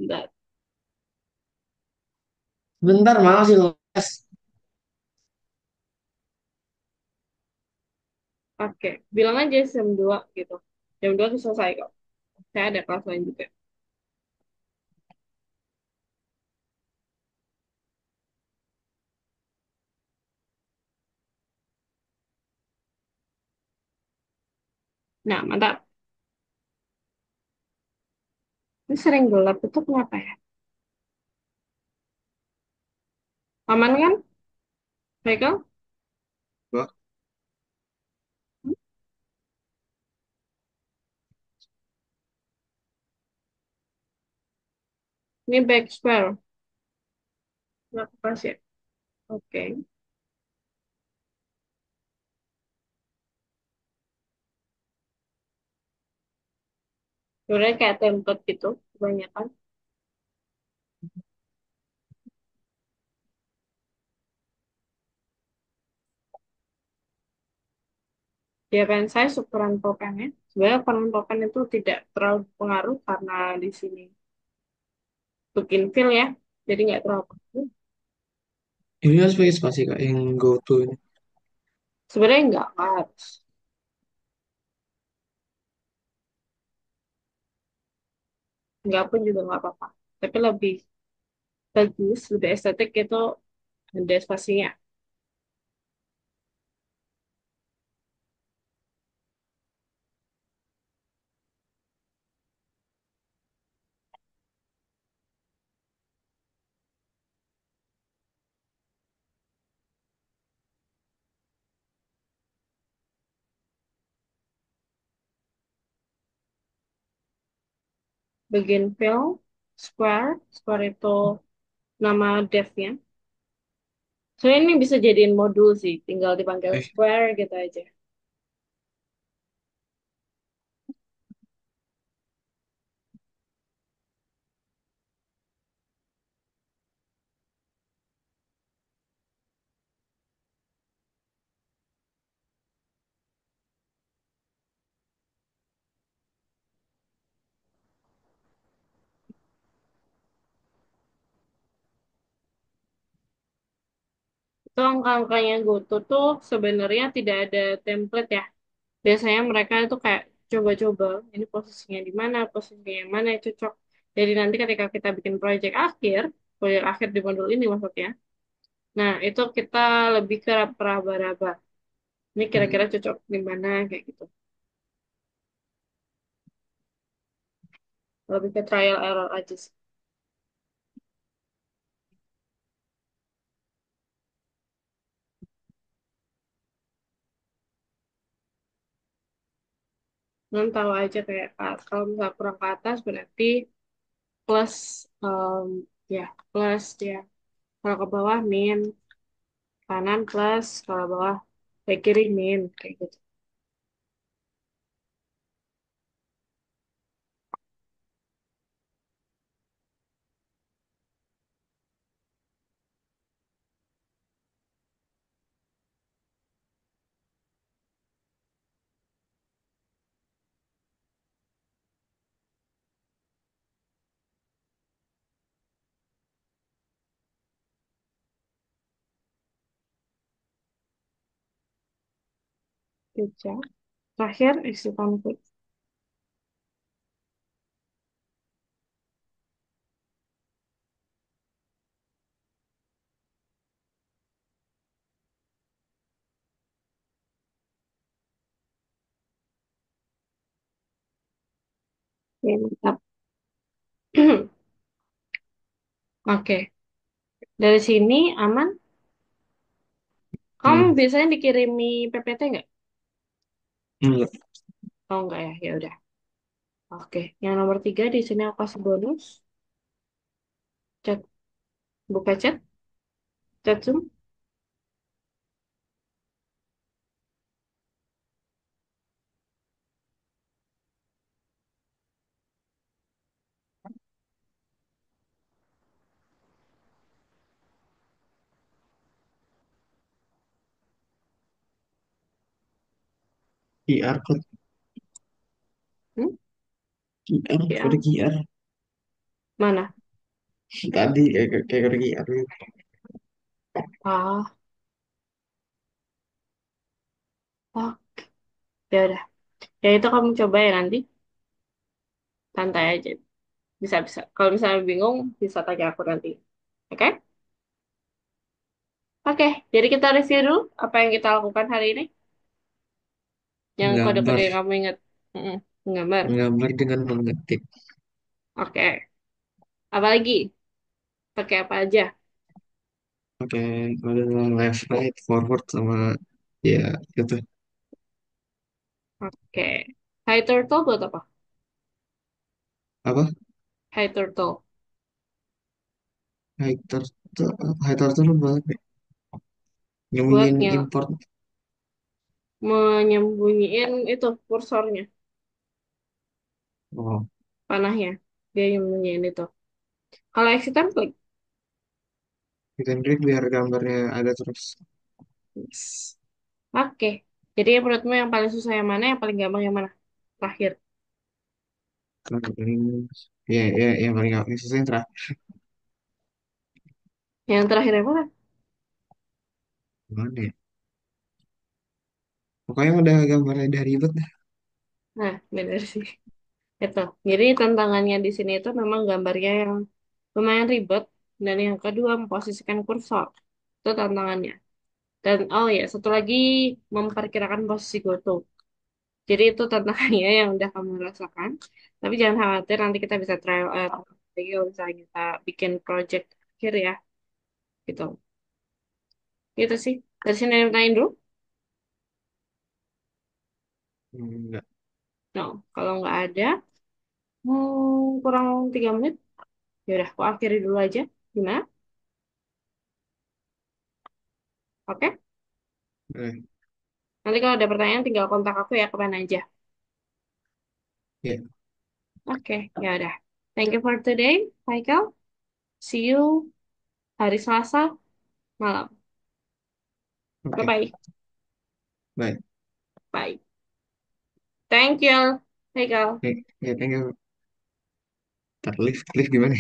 enggak. Sebentar, masih les. Oke. Bilang aja jam 2 gitu. Jam 2 tuh selesai kok. Saya ada kelas lain juga. Nah, mantap. Ini sering gelap itu kenapa ya? Aman kan, Michael? Wah, Ini back square. Nggak pas ya? Oke. Sebenarnya kayak template gitu, kebanyakan. Dia pen size ukuran pulpennya. Sebenarnya ukuran pulpen itu tidak terlalu pengaruh karena di sini bikin fill ya. Jadi nggak terlalu pengaruh. ini harus pakai spasi kak yang go to ini. Sebenarnya nggak harus. Nggak pun juga nggak apa-apa. Tapi lebih bagus, lebih estetik itu ada spasinya. Bagian fill, square. Square itu nama devnya. Soalnya ini bisa jadiin modul sih. Tinggal dipanggil Eh, square gitu aja. Itu angka-angkanya GoTo tuh sebenarnya tidak ada template ya. Biasanya mereka itu kayak coba-coba ini posisinya di mana, posisinya yang mana yang cocok. Jadi nanti ketika kita bikin proyek akhir di modul ini maksudnya. Nah, itu kita lebih ke raba-raba. Ini kira-kira hmm. cocok di mana kayak gitu. Lebih ke trial error aja sih. Non tahu aja kayak kalau misalnya kurang ke atas berarti plus ya plus ya. Kalau ke bawah min, kanan plus, kalau bawah ke kiri min kayak gitu. Pizza. Terakhir, isi konflik. Oke, mantap. Oke, dari sini aman. Kamu Hmm. biasanya dikirimi PPT nggak? Enggak. Oh enggak ya, ya udah. Oke, yang nomor 3 di sini aku kasih bonus. Chat, buka chat Zoom. QR code. Hmm? QR kode Ya, QR. mana? Tadi kayak kode QR gitu. Ah, oh, ya udah. Ya itu kamu coba ya nanti. Santai aja. Bisa-bisa. Kalau misalnya bingung, bisa tanya aku nanti. Oke? Oke, jadi kita review dulu apa yang kita lakukan hari ini. Yang kode-kode Gambar. yang kamu ingat. Mm-mm, gambar. Menggambar dengan mengetik. Oke. Apalagi? Pakai apa aja? Oke, kode left, right, forward sama ya gitu. Oke. High turtle buat apa? Apa? High turtle. Hider tuh, hider tuh lu banget deh. Buat Nyembunyiin yang import. menyembunyiin itu kursornya, Oh, panahnya. Dia nyembunyiin itu. Kalau exitan klik. bikin trik biar gambarnya ada terus. Yes. Oke. Jadi menurutmu yang paling susah yang mana? Yang paling gampang yang mana? Terakhir. Kalau paling ya ya yang paling gampang susah yang terakhir. Yang terakhir yang mana? Gimana ya? Pokoknya udah gambarnya udah ribet dah. Nah, benar sih. Itu. Jadi tantangannya di sini itu memang gambarnya yang lumayan ribet. Dan yang kedua, memposisikan kursor. Itu tantangannya. Dan oh ya, satu lagi memperkirakan posisi goto. Jadi itu tantangannya yang udah kamu rasakan. Tapi jangan khawatir, nanti kita bisa trial error. Jadi kalau misalnya kita bikin project akhir ya, gitu. Gitu sih. Dari sini yang lain dulu. Enggak. No, kalau nggak ada, kurang 3 menit. Ya udah, aku akhiri dulu aja. Gimana? Oke? Eh, Nanti kalau ada pertanyaan tinggal kontak aku ya kemana aja. ya, Oke, ya udah. Thank you for today, Michael. See you hari Selasa malam. oke. Bye-bye. Baik. Bye. Thank you, Michael. Ya, ya, thank you. Ntar lift gimana?